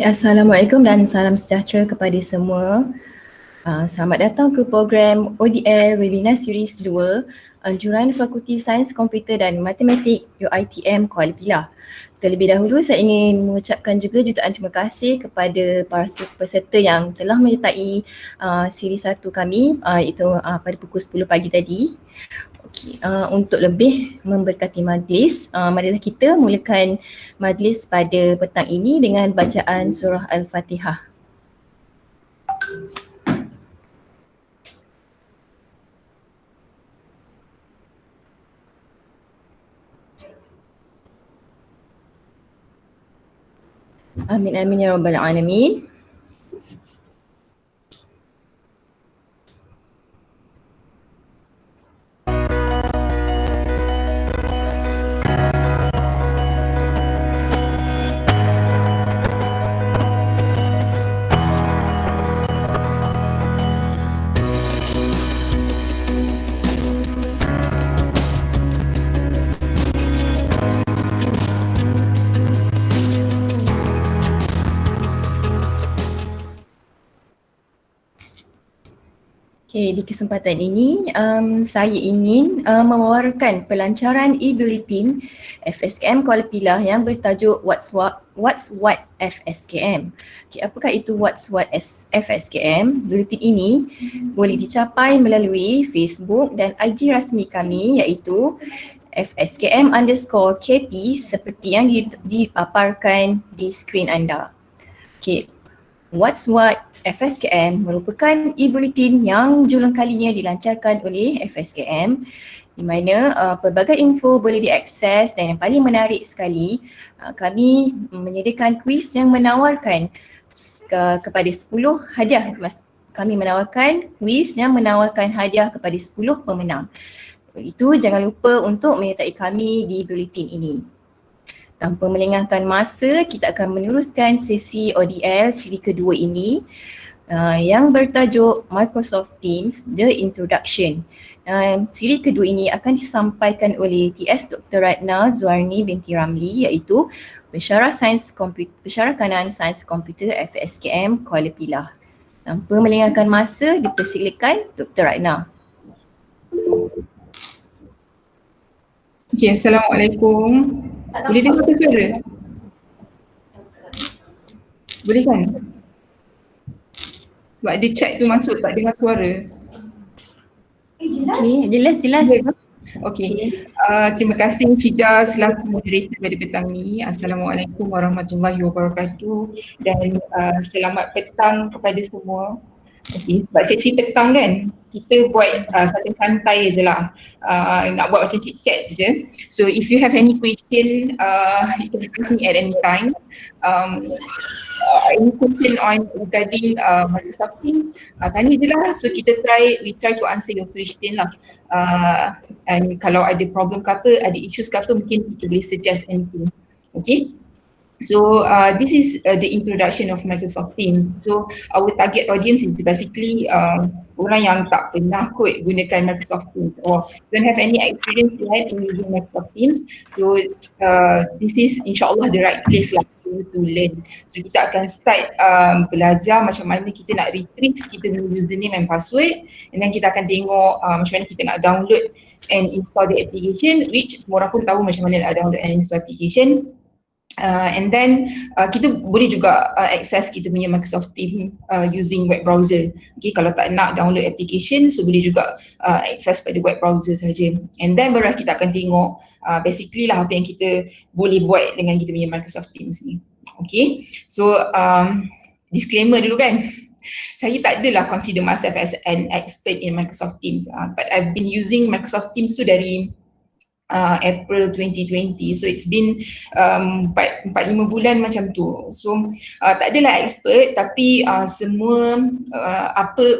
Assalamualaikum dan salam sejahtera kepada semua. Selamat datang ke program ODL Webinar Series 2 Anjuran Fakulti Sains Komputer dan Matematik UiTM Kuala Pilah. Terlebih dahulu saya ingin mengucapkan juga jutaan terima kasih kepada para peserta yang telah menyertai siri 1 kami iaitu pada pukul 10 pagi tadi. Untuk lebih memberkati majlis, marilah kita mulakan majlis pada petang ini dengan bacaan surah Al-Fatihah. Amin amin ya rabbal alamin. Di kesempatan ini saya ingin mewawarkan pelancaran e-bulletin FSKM Kuala Pilah yang bertajuk What's What FSKM. Apakah itu What's What FSKM? Bulletin ini boleh dicapai melalui Facebook dan IG rasmi kami iaitu FSKM_KP seperti yang dipaparkan di skrin anda. What's What FSKM merupakan e-bulletin yang julang kalinya dilancarkan oleh FSKM di mana pelbagai info boleh diakses dan yang paling menarik sekali kami menyediakan kuis yang menawarkan kepada 10 hadiah. Kami menawarkan kuis yang menawarkan hadiah kepada 10 pemenang. Itu jangan lupa untuk menyertai kami di bulletin ini. Tanpa melengahkan masa, kita akan meneruskan sesi ODL siri kedua ini yang bertajuk Microsoft Teams The Introduction. Siri kedua ini akan disampaikan oleh TS Dr. Ratna Zuarni binti Ramli iaitu Pensyarah Kanan Sains Komputer FSKM Kuala Pilah. Tanpa melengahkan masa, dipersilakan Dr. Ratna. Assalamualaikum. Boleh dengar suara? Boleh kan? Sebab dia chat tu masuk tak dengar suara. Jelas. Terima kasih Fida selaku moderator pada petang ni. Assalamualaikum warahmatullahi wabarakatuh dan selamat petang kepada semua. Sebab sesi petang kan, kita buat santai-santai je lah, nak buat macam chit-chat je. So if you have any question, you can ask me at any time. Any question regarding Microsoft Teams, tanya je lah. So we try to answer your question lah. And kalau ada problem ke apa, ada issues ke apa, mungkin kita boleh suggest anything. So this is the introduction of Microsoft Teams. So our target audience is basically orang yang tak pernah kot gunakan Microsoft Teams or don't have any experience yet in using Microsoft Teams. So this is insyaAllah the right place lah to learn. So kita akan start belajar macam mana kita nak retrieve kita punya username and password, and then kita akan tengok macam mana kita nak download and install the application, which semua orang pun tahu macam mana nak download and install application. And then kita boleh juga access kita punya Microsoft Teams using web browser. Kalau tak nak download application, so boleh juga access pada web browser saja. And then baru kita akan tengok basically lah apa yang kita boleh buat dengan kita punya Microsoft Teams ni. So disclaimer dulu kan. Saya tak adalah consider myself as an expert in Microsoft Teams, but I've been using Microsoft Teams tu dari April 2020, so it's been 4-5 bulan macam tu. So tak adalah expert, tapi semua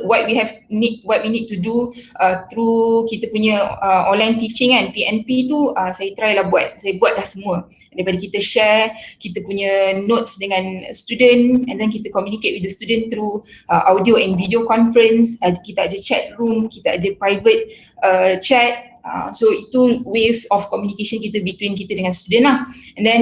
what we need to do through kita punya online teaching kan, PNP tu saya try lah buat. Saya buat dah semua, daripada kita share kita punya notes dengan student, and then kita communicate with the student through audio and video conference. Kita ada chat room, kita ada private chat, So itu ways of communication kita between kita dengan student lah. And then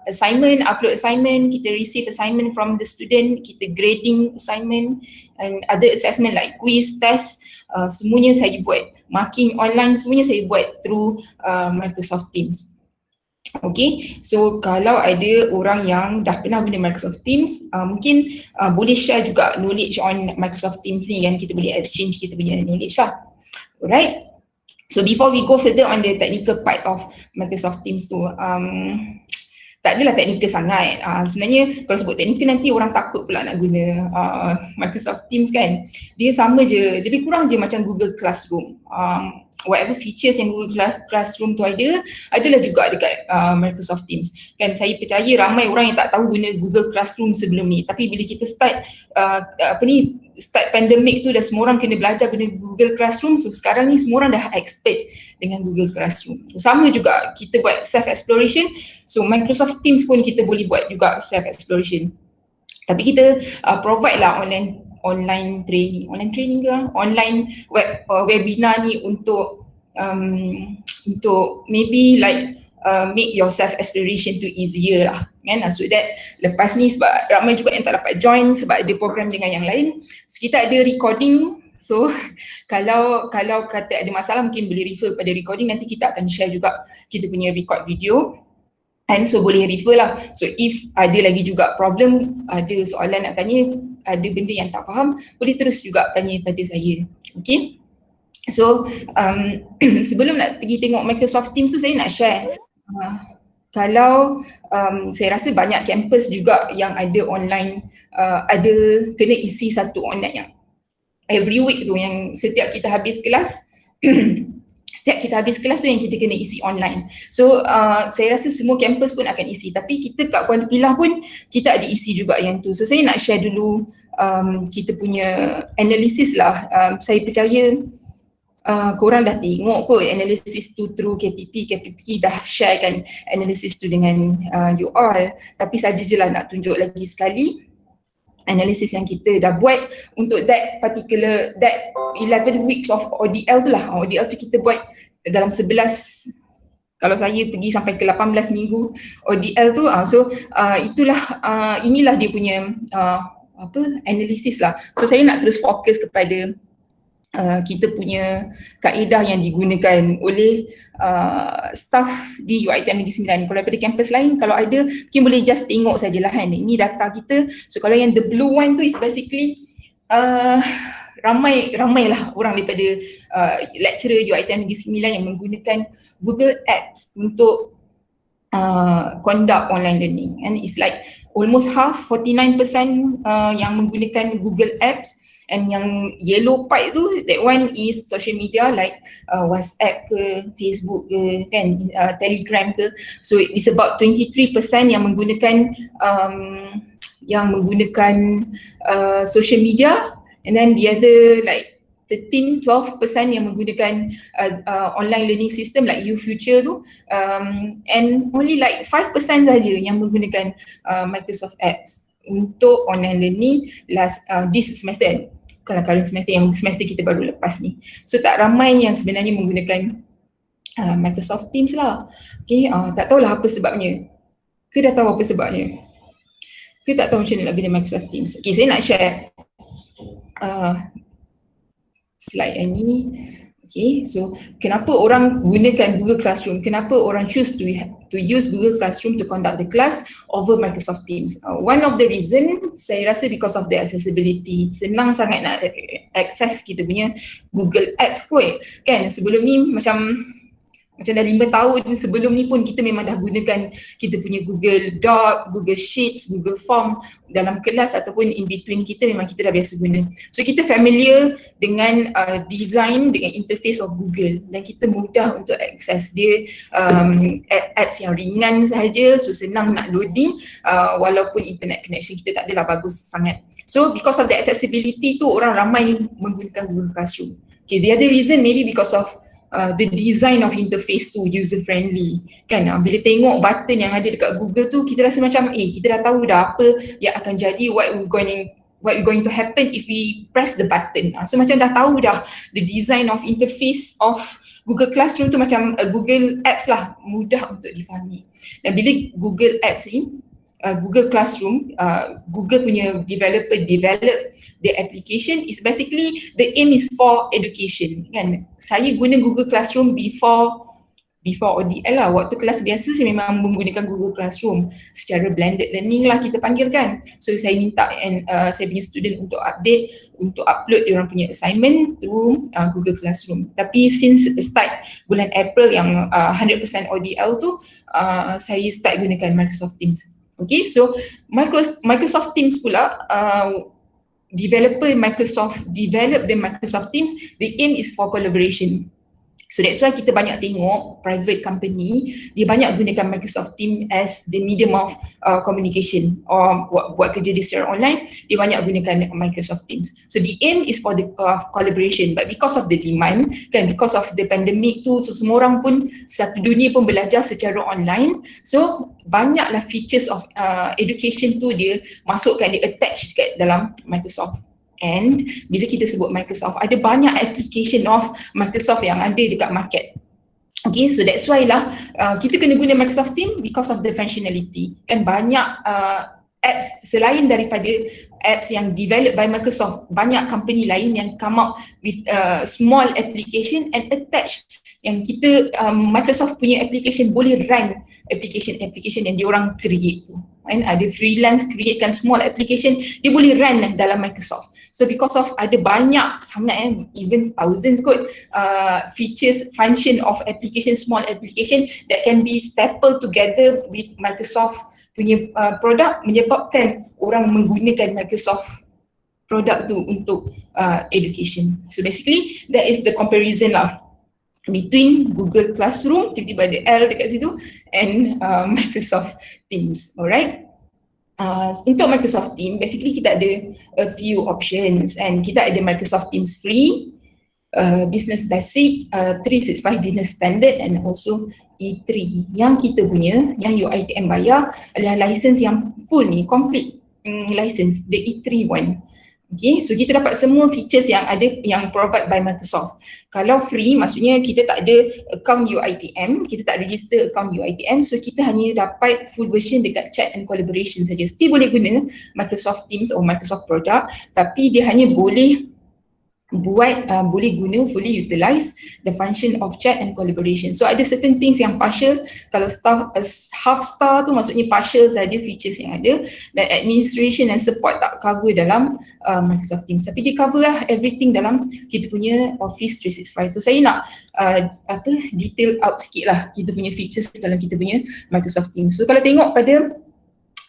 assignment, upload assignment, kita receive assignment from the student, kita grading assignment and other assessment like quiz, test, semuanya saya buat. Marking online semuanya saya buat through Microsoft Teams. Okay, so kalau ada orang yang dah pernah guna Microsoft Teams, mungkin boleh share juga knowledge on Microsoft Teams ni, yang kita boleh exchange kita punya knowledge lah. Alright, so before we go further on the technical part of Microsoft Teams tu, tak adalah technical sangat. Sebenarnya kalau sebut technical nanti orang takut pula nak guna Microsoft Teams kan. Dia sama je, lebih kurang je macam Google Classroom. Whatever features yang Google Classroom tu ada, adalah juga dekat Microsoft Teams. Kan saya percaya ramai orang yang tak tahu guna Google Classroom sebelum ni. Tapi bila kita start start pandemic tu dah semua orang kena belajar guna Google Classroom, so sekarang ni semua orang dah expert dengan Google Classroom. Sama juga kita buat self exploration, so Microsoft Teams pun kita boleh buat juga self exploration. Tapi kita provide lah online training ke webinar ni untuk maybe like make your self exploration tu easier lah kan. So that lepas ni sebab ramai juga yang tak dapat join sebab ada program dengan yang lain, so kita ada recording. So kalau kata ada masalah mungkin boleh refer pada recording, nanti kita akan share juga kita punya record video. And so boleh refer lah. So if ada lagi juga problem, ada soalan nak tanya, ada benda yang tak faham, boleh terus juga tanya pada saya. Okay. So sebelum nak pergi tengok Microsoft Teams tu, saya nak share kalau saya rasa banyak kampus juga yang ada online, ada kena isi satu online yang every week tu, yang setiap kita habis kelas setiap kita habis kelas tu yang kita kena isi online. So saya rasa semua kampus pun akan isi, tapi kita kat Kuala Pilah pun kita ada isi juga yang tu. So saya nak share dulu kita punya analisis lah. Saya percaya korang dah tengok kot analisis tu through KPP dah share kan analisis tu dengan you all, tapi saja je lah nak tunjuk lagi sekali analisis yang kita dah buat untuk that 11 weeks of ODL tu lah. ODL tu kita buat dalam 11, kalau saya pergi sampai ke 18 minggu ODL tu. So inilah dia punya analisis lah. So saya nak terus fokus kepada kita punya kaedah yang digunakan oleh staff di UiTM Negeri Sembilan. Kalau daripada kampus lain, kalau ada mungkin boleh just tengok sajalah kan, ini data kita. So kalau yang the blue one tu is basically ramai lah orang daripada lecturer UiTM Negeri Sembilan yang menggunakan Google Apps untuk conduct online learning, and it's like almost half, 49% yang menggunakan Google Apps. And yang yellow part tu, that one is social media like WhatsApp ke, Facebook ke, kan, Telegram ke. So it's about 23% yang menggunakan social media, and then the other like 12% yang menggunakan online learning system like UFuture tu, and only like 5% saja yang menggunakan Microsoft Apps untuk online learning this semester. Kalau current semester, yang semester kita baru lepas ni. So tak ramai yang sebenarnya menggunakan Microsoft Teams lah. Okay, tak tahulah apa sebabnya. Ke dah tahu apa sebabnya? Ke tak tahu macam mana nak guna Microsoft Teams? Okay, saya nak share slide yang ni. Okay, so kenapa orang gunakan Google Classroom? Kenapa orang choose to use Google Classroom to conduct the class over Microsoft Teams? One of the reason saya rasa because of the accessibility. Senang sangat nak access kita punya Google Apps kot. Kan sebelum ni macam dah 5 tahun sebelum ni pun kita memang dah gunakan kita punya Google Doc, Google Sheets, Google Form dalam kelas ataupun in between kita memang kita dah biasa guna. So kita familiar dengan design, dengan interface of Google, dan kita mudah untuk access dia. Apps yang ringan sahaja, so senang nak loading walaupun internet connection kita tak adalah bagus sangat. So because of the accessibility tu, orang ramai menggunakan Google Classroom. Okay, the other reason maybe because of the design of interface tu user friendly kan. Bila tengok button yang ada dekat Google tu, kita rasa macam kita dah tahu dah apa yang akan jadi, what we're going what going to happen if we press the button. So macam dah tahu dah the design of interface of Google Classroom tu macam Google Apps lah, mudah untuk difahami. Dan bila Google Apps ni, Google Classroom, Google punya developer develop the application is basically the aim is for education kan. Saya guna Google Classroom before ODL lah. Waktu kelas biasa saya memang menggunakan Google Classroom secara blended learning lah kita panggil kan. So saya minta saya punya student untuk upload diorang punya assignment through Google Classroom. Tapi since start bulan April yang 100% ODL tu, saya start gunakan Microsoft Teams. Okay, so Microsoft Teams pula, developer Microsoft develop the Microsoft Teams, the aim is for collaboration. So that's why kita banyak tengok private company, dia banyak gunakan Microsoft Teams as the medium of communication or buat kerja di secara online, dia banyak gunakan Microsoft Teams. So the aim is for the collaboration, but because of the demand kan, because of the pandemic tu, so semua orang pun, satu dunia pun belajar secara online, so banyaklah features of education tu dia masukkan, dia attach dekat dalam Microsoft. And bila kita sebut Microsoft, ada banyak application of Microsoft yang ada dekat market. Okay, so that's why lah kita kena guna Microsoft Teams because of the functionality. Kan banyak apps selain daripada apps yang developed by Microsoft, banyak company lain yang come up with small application and attach, yang kita Microsoft punya application boleh run application yang diorang create tu. And ada freelance createkan small application, dia boleh run dalam Microsoft. So because of ada banyak sangat even thousands kot features, function of application, small application that can be stapled together with Microsoft punya produk, menyebabkan orang menggunakan Microsoft produk tu untuk education. So basically that is the comparison lah between Google Classroom, tiba-tiba ada L dekat situ, and Microsoft Teams. Alright. Untuk Microsoft Teams, basically kita ada a few options, and kita ada Microsoft Teams Free, Business Basic, 365 Business Standard, and also E3. Yang kita punya, yang UiTM bayar adalah license yang full ni, complete license, the E3 one. Okay, so kita dapat semua features yang ada, yang provide by Microsoft. Kalau free, maksudnya kita tak ada account UiTM, kita tak register account UiTM, so kita hanya dapat full version dekat chat and collaboration saja. Still boleh guna Microsoft Teams atau Microsoft product, tapi dia hanya boleh boleh guna, fully utilize the function of chat and collaboration. So ada certain things yang partial, kalau half star tu maksudnya partial saja features yang ada, dan administration and support tak cover dalam Microsoft Teams, tapi dia cover lah everything dalam kita punya Office 365. So saya nak detail out sikit lah kita punya features dalam kita punya Microsoft Teams. So kalau tengok pada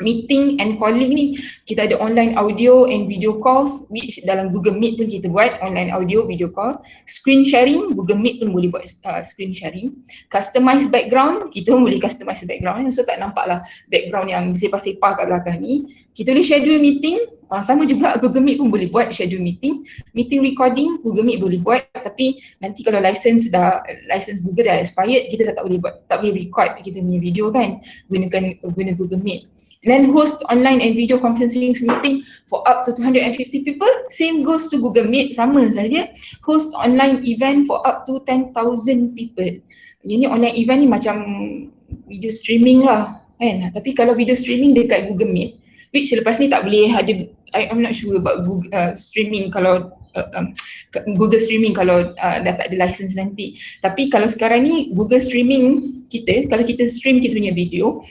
meeting and calling ni, kita ada online audio and video calls, which dalam Google Meet pun kita buat online audio, video call. Screen sharing, Google Meet pun boleh buat screen sharing. Customize background, kita pun boleh customize background, so tak nampak lah background yang sepah-sepah kat belakang ni. Kita boleh schedule meeting, sama juga Google Meet pun boleh buat schedule meeting. Meeting recording, Google Meet boleh buat, tapi nanti kalau license Google dah expired, kita dah tak boleh buat, tak boleh record kita punya video kan, guna Google Meet. And then host online and video conferencing meeting for up to 250 people. Same goes to Google Meet, sama saja. Host online event for up to 10,000 people. Ini online event ni macam video streaming lah kan. Tapi kalau video streaming dekat Google Meet, which lepas ni tak boleh ada, I'm not sure about Google streaming kalau Google streaming kalau dah tak ada license nanti. Tapi kalau sekarang ni Google streaming kita, kalau kita stream kita punya video,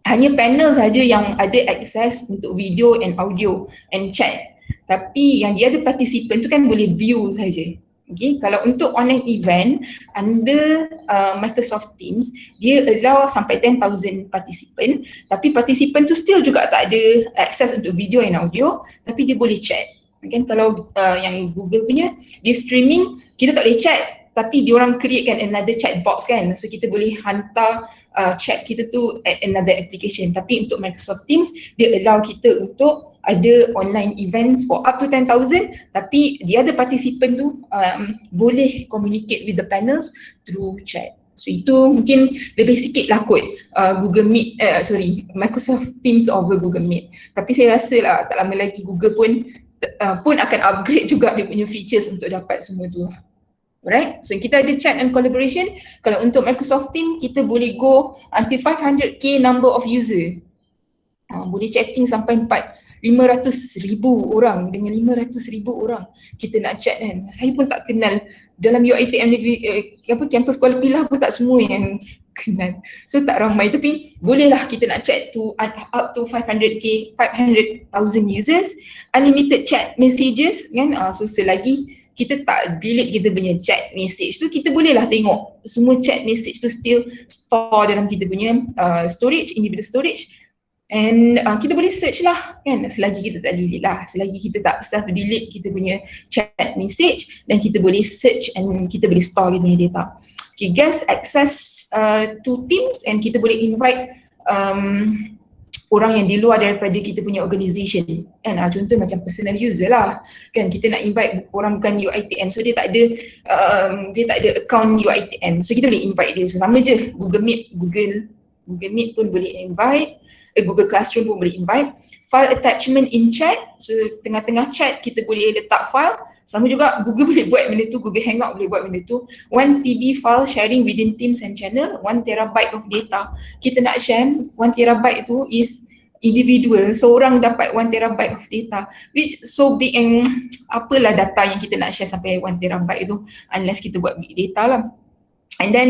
hanya panel saja yang ada akses untuk video and audio and chat. Tapi yang dia ada participant tu kan boleh view saja. Okay, kalau untuk online event under Microsoft Teams, dia allow sampai 10,000 participant, tapi participant tu still juga tak ada akses untuk video and audio, tapi dia boleh chat. Kan kalau yang Google punya, dia streaming, kita tak boleh chat, tapi diorang createkan another chat box kan, so kita boleh hantar chat kita tu at another application. Tapi untuk Microsoft Teams, dia allow kita untuk ada online events for up to 10,000, tapi the other participant tu boleh communicate with the panels through chat. So itu mungkin lebih sikit lah kot Google Meet, Microsoft Teams over Google Meet. Tapi saya rasa lah tak lama lagi Google pun akan upgrade juga dia punya features untuk dapat semua tu. Alright, so kita ada chat and collaboration. Kalau untuk Microsoft Teams, kita boleh go until 500k number of user. Boleh chatting sampai 500,000 orang, dengan 500,000 orang kita nak chat kan. Saya pun tak kenal dalam UiTM negeri kampus Kuala Pilah pun tak semua yang kenal. So tak ramai, tapi bolehlah kita nak chat to up to 500,000 users, unlimited chat messages kan. So selagi kita tak delete kita punya chat message tu, kita bolehlah tengok semua chat message tu still store dalam kita punya storage, individual storage. And kita boleh search lah kan, selagi kita tak delete lah, selagi kita tak self delete kita punya chat message, dan kita boleh search and kita boleh store kita punya data. Okay, guys, access to Teams, and kita boleh invite orang yang di luar daripada kita punya organisation kan. Contoh macam personal user lah kan, kita nak invite orang bukan UiTM, so dia tak ada account UiTM, so kita boleh invite dia. So sama je, Google Meet pun boleh invite, Google Classroom pun boleh invite. File attachment in chat, so tengah-tengah chat kita boleh letak file. Sama juga Google boleh buat benda tu, Google Hangout boleh buat benda tu. 1 TB file sharing within Teams and channel, 1 terabyte of data. Kita nak share 1 terabyte tu is individual, so orang dapat 1 terabyte of data, which so big, and apalah data yang kita nak share sampai 1 terabyte tu unless kita buat big data lah. And then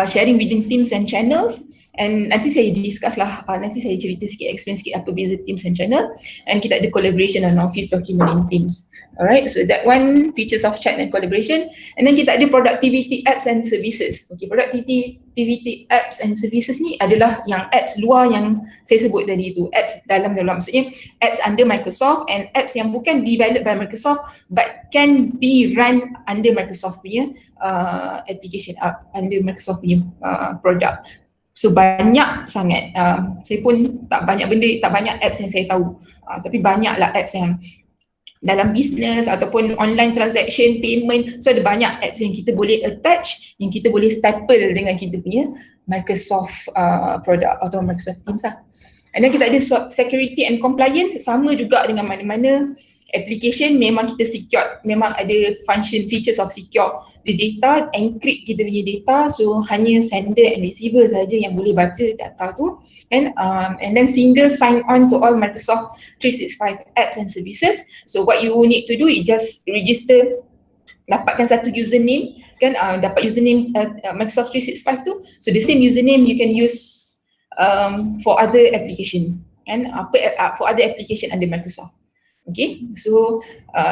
sharing within Teams and channels. And nanti saya discuss lah, nanti saya cerita sikit, explain sikit apa beza Teams and channel. And kita ada collaboration and office document in Teams. Alright, so that one, features of chat and collaboration. And then kita ada productivity apps and services. Okay, productivity apps and services ni adalah yang apps luar yang saya sebut tadi tu. Apps dalam maksudnya apps under Microsoft, and apps yang bukan developed by Microsoft but can be run under Microsoft punya application, under Microsoft punya product. So banyak sangat, saya pun tak banyak apps yang saya tahu, tapi banyaklah apps yang dalam business ataupun online transaction, payment. So ada banyak apps yang kita boleh attach, yang kita boleh staple dengan kita punya Microsoft product atau Microsoft Teams lah. And then kita ada security and compliance, sama juga dengan mana-mana application, memang kita secure, memang ada function features of secure the data, encrypt kita punya data, so hanya sender and receiver saja yang boleh baca data tu. And then single sign on to all Microsoft 365 apps and services. So what you need to do is just register, dapatkan satu username kan, dapat username Microsoft 365 tu, so the same username you can use for other application kan, for other application under Microsoft. Okay, so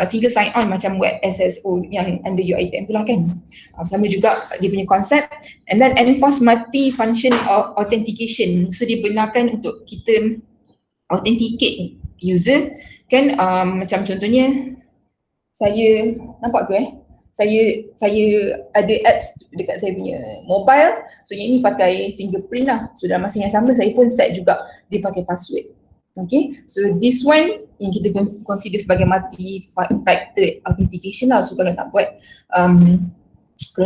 single sign on macam web SSO yang under UiTM tu lah kan, sama juga dia punya konsep. And then enforce multi-function authentication, so dibenarkan untuk kita authenticate user kan. Macam contohnya saya nampak ke saya ada apps dekat saya punya mobile, so yang ni pakai fingerprint lah, so dalam masa yang sama saya pun set juga dia pakai password. Okay, so this one yang kita consider sebagai multi-factor authentication lah. So kalau nak buat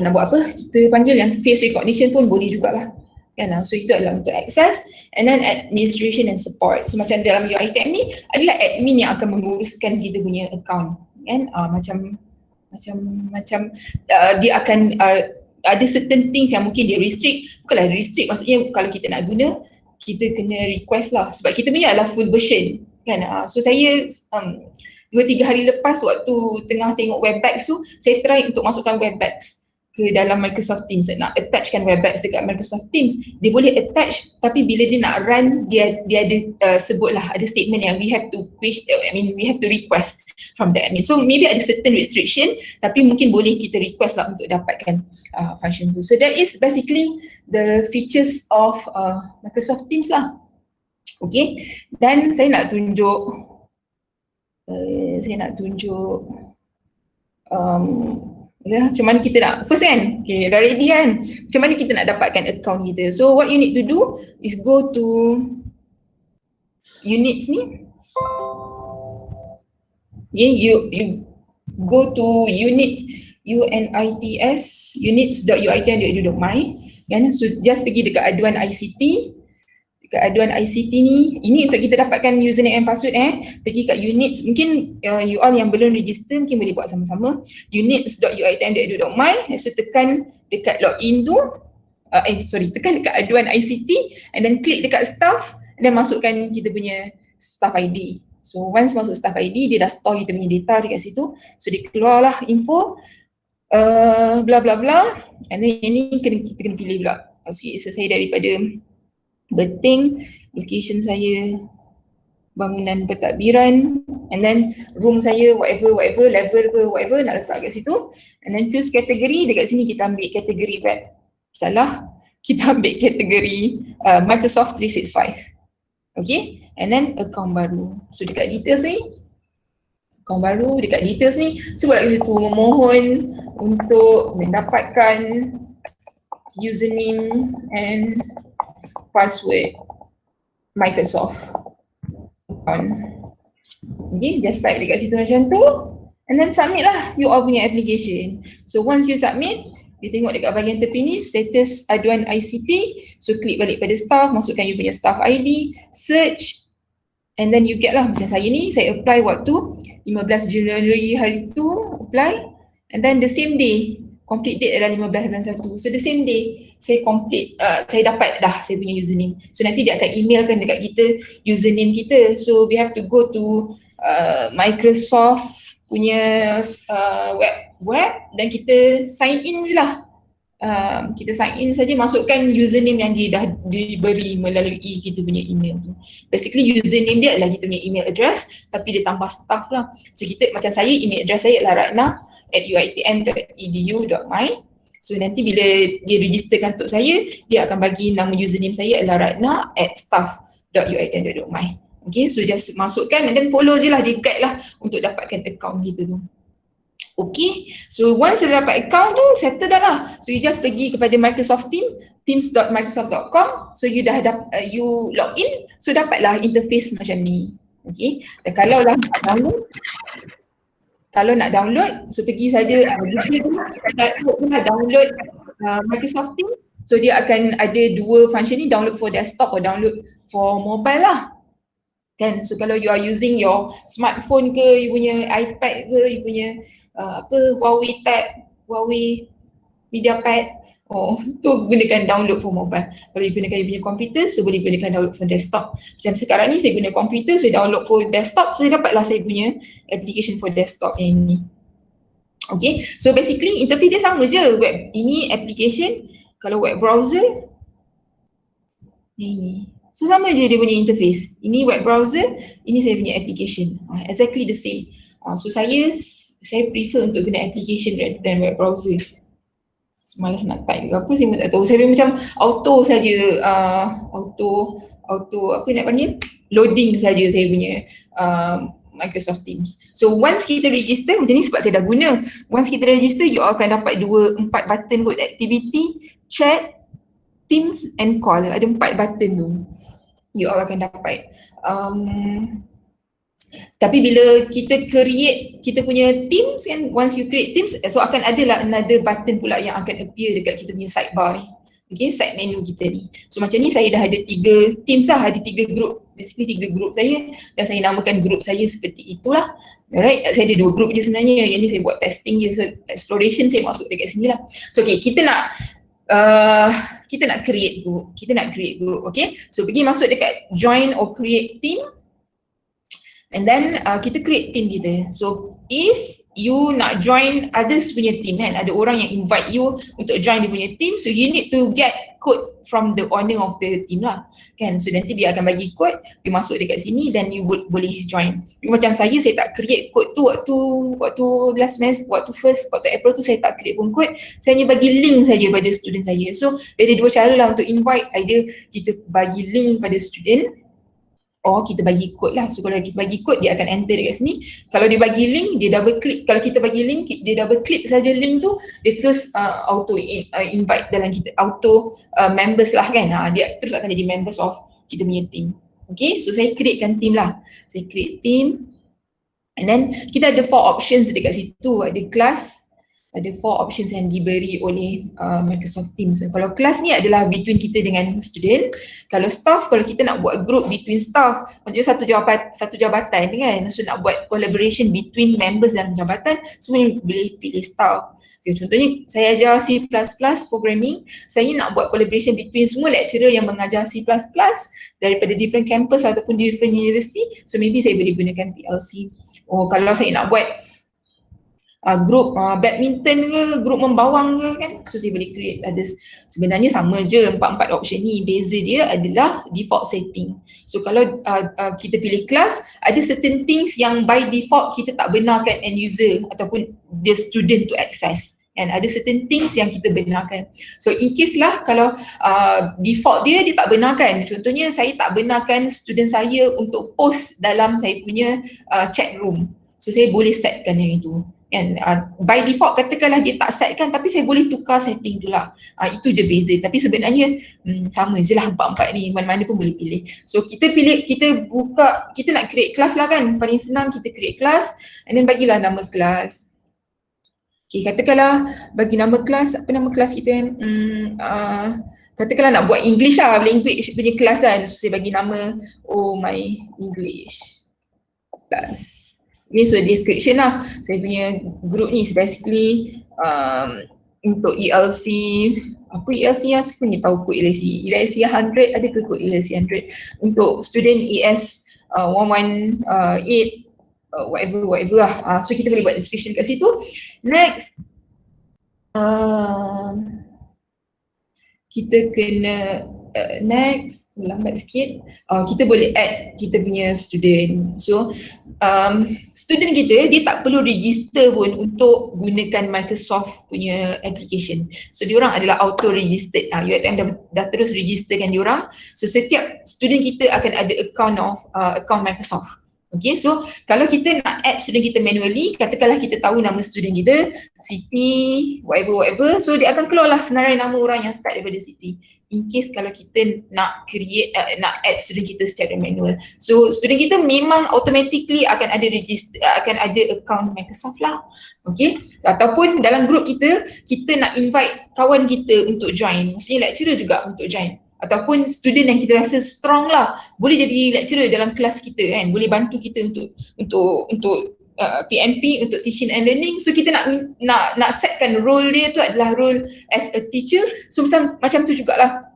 apa, kita panggil yang face recognition pun boleh jugalah kan. So itu adalah untuk access. And then administration and support, so macam dalam UiTM ni adalah admin yang akan menguruskan kita punya account kan. Macam dia akan ada certain things yang mungkin dia restrict, bukanlah restrict, maksudnya kalau kita nak guna kita kena request lah, sebab kita punya adalah full version kan. So saya 2-3 hari lepas waktu tengah tengok Webex tu, saya try untuk masukkan Webex ke dalam Microsoft Teams, nak attachkan Webex dekat Microsoft Teams. Dia boleh attach, tapi bila dia nak run, dia ada sebutlah, ada statement yang we have to request from the admin. So maybe ada certain restriction, tapi mungkin boleh kita request lah untuk dapatkan function tu. So that is basically the features of Microsoft Teams lah. Okay, dan saya nak tunjuk macam mana kita nak, first kan, okay, dah ready kan, macam mana kita nak dapatkan account kita. So what you need to do is go to units ni, yeah, you go to units, units.uitm.edu.my. Kan? So just pergi dekat aduan ICT. Dekat aduan ICT ni, ini untuk kita dapatkan username and password pergi kat units, mungkin you all yang belum register mungkin boleh buat sama-sama, units.uitm.edu.my, so tekan dekat login tu, tekan dekat aduan ICT and then klik dekat staff and then masukkan kita punya staff ID. So once masuk staff ID, dia dah store kita punya data dekat situ, so dia keluarlah info bla bla bla, and then ini kita kena pilih pula. So saya daripada Beting, location saya bangunan pentadbiran, and then room saya whatever, level ke whatever nak letak kat situ, and then choose kategori. Dekat sini kita ambil kategori web. Salah, kita ambil kategori Microsoft 365. Okay, and then account baru. So dekat details ni, account baru, dekat details ni sebut kat situ memohon untuk mendapatkan username and password Microsoft account. Okay, just type dekat situ macam tu and then submit lah you all punya application. So once you submit, you tengok dekat bahagian tepi ni status aduan ICT, so klik balik pada staff, masukkan you punya staff ID, search, and then you get lah macam saya ni, saya apply waktu 15 Januari hari tu apply, and then the same day complete date adalah 15 bulan 1. So the same day saya complete, saya dapat dah saya punya username. So nanti dia akan emailkan dekat kita username kita. So we have to go to Microsoft punya web dan kita sign in je lah. Kita sign in saja, masukkan username yang dia dah diberi melalui kita punya email tu. Basically username dia adalah kita punya email address, tapi dia tambah staff lah. So kita, macam saya, email address saya adalah ratna@uitm.edu.my. So nanti bila dia registerkan untuk saya, dia akan bagi nama username saya adalah ratna@staff.uitm.my. Okay, so just masukkan and then follow je lah, dia guide lah untuk dapatkan account kita tu. Okay, so once dah dapat account tu, settle dah lah. So you just pergi kepada Microsoft teams.microsoft.com. So you dah you log in, so dapatlah interface macam ni. Okay, dan kalau nak download, so pergi saja download Microsoft Teams. So dia akan ada dua function ni, download for desktop or download for mobile lah. Kan, so kalau you are using your smartphone ke, you punya iPad ke, you punya Huawei Tab, Huawei MediaPad, tu gunakan download for mobile. Kalau you gunakan you punya komputer, so boleh gunakan download for desktop. Macam sekarang ni saya guna komputer, so download for desktop, so dapatlah saya punya application for desktop yang ini. Okay, so basically interface dia sama je. Web ini application, kalau web browser ini, so sama je dia punya interface. Ini web browser, ini saya punya application, exactly the same. So saya prefer untuk guna application rather than web browser. Malas nak type ke apa, saya pun tak tahu. Saya macam auto saja, auto apa nak panggil, loading saja saya punya Microsoft Teams. So once kita register, macam ni sebab saya dah guna. Once kita register, you all akan dapat 4 button kot, activity, chat, Teams and call. Ada 4 button tu you all akan dapat. Tapi bila kita create kita punya Teams kan, once you create Teams, so akan ada lah another button pula yang akan appear dekat kita punya sidebar ni. Okay, side menu kita ni. So macam ni saya dah ada 3 Teams lah, ada 3 group. Basically 3 group saya, dan saya namakan group saya seperti itulah. Alright, saya ada 2 group je sebenarnya. Yang ni saya buat testing je, exploration saya masuk dekat sini lah. So okay, kita nak create group. Okay. So pergi masuk dekat join or create team. And then kita create team kita. So if you nak join others punya team kan, ada orang yang invite you untuk join dia punya team, so you need to get code from the owner of the team lah kan. So nanti dia akan bagi code, you masuk dekat sini dan you boleh join. Macam saya tak create code tu waktu last semester, waktu April tu saya tak create pun code, saya hanya bagi link saja pada student saya. So ada 2 cara lah untuk invite, either kita bagi link pada student or kita bagi kod lah. So kalau kita bagi kod, dia akan enter dekat sini. Kalau dia bagi link, dia double click. Kalau kita bagi link, dia double click saja link tu, dia terus auto invite dalam kita, auto members lah kan. Dia terus akan jadi members of kita punya team. Okay, so saya createkan team lah. Saya create team and then kita ada 4 options dekat situ. Ada class, ada 4 options yang diberi oleh Microsoft Teams. Kalau kelas ni adalah between kita dengan student. Kalau staff, kalau kita nak buat group between staff, maksudnya satu jabatan kan, so nak buat collaboration between members dalam jabatan, semuanya boleh pilih staff. Okay, contohnya saya ajar C++ programming, saya nak buat collaboration between semua lecturer yang mengajar C++ daripada different campus ataupun different university, so maybe saya boleh gunakan PLC. Oh, kalau saya nak buat group badminton ke, group membawang ke kan, so saya boleh create others. Sebenarnya sama je 4 option ni, beza dia adalah default setting. So kalau kita pilih kelas, ada certain things yang by default kita tak benarkan end user ataupun the student to access, and ada certain things yang kita benarkan. So in case lah kalau default dia tak benarkan, contohnya saya tak benarkan student saya untuk post dalam saya punya chat room, so saya boleh setkan yang itu. And by default katakanlah dia tak setkan, tapi saya boleh tukar setting tu lah. Itu je beza, tapi sebenarnya sama je lah 4 ni, mana-mana pun boleh pilih. So kita pilih, kita buka, kita nak create kelas lah kan, paling senang kita create kelas and then bagilah nama kelas. Okay, katakanlah bagi nama kelas, apa nama kelas kita kan, katakanlah nak buat English lah, language punya kelas kan, so saya bagi nama my English class. Okay, so description lah, saya punya group ni basically untuk ELC, apa ELC yang saya punya tahu kod ELC 100, ada ke kod ELC 100 untuk student ES 118 whatever lah, so kita boleh buat description kat situ. Next, kita kena next, lambat sikit, kita boleh add kita punya student. So student kita, dia tak perlu register pun untuk gunakan Microsoft punya application. So diorang adalah auto registered. UiTM dah terus registerkan diorang. So setiap student kita akan ada account Microsoft. Okay, so kalau kita nak add student kita manually, katakanlah kita tahu nama student kita Siti, whatever, so dia akan keluar lah senarai nama orang yang start daripada Siti. In case kalau kita nak create, nak add student kita secara manual, so student kita memang automatically akan ada register, akan ada account Microsoft lah. Okay, ataupun dalam group kita, kita nak invite kawan kita untuk join, maksudnya lecturer juga untuk join, ataupun student yang kita rasa strong lah, boleh jadi lecturer dalam kelas kita kan, boleh bantu kita untuk PMP, untuk teaching and learning. So kita nak setkan role dia tu adalah role as a teacher. So macam tu jugalah,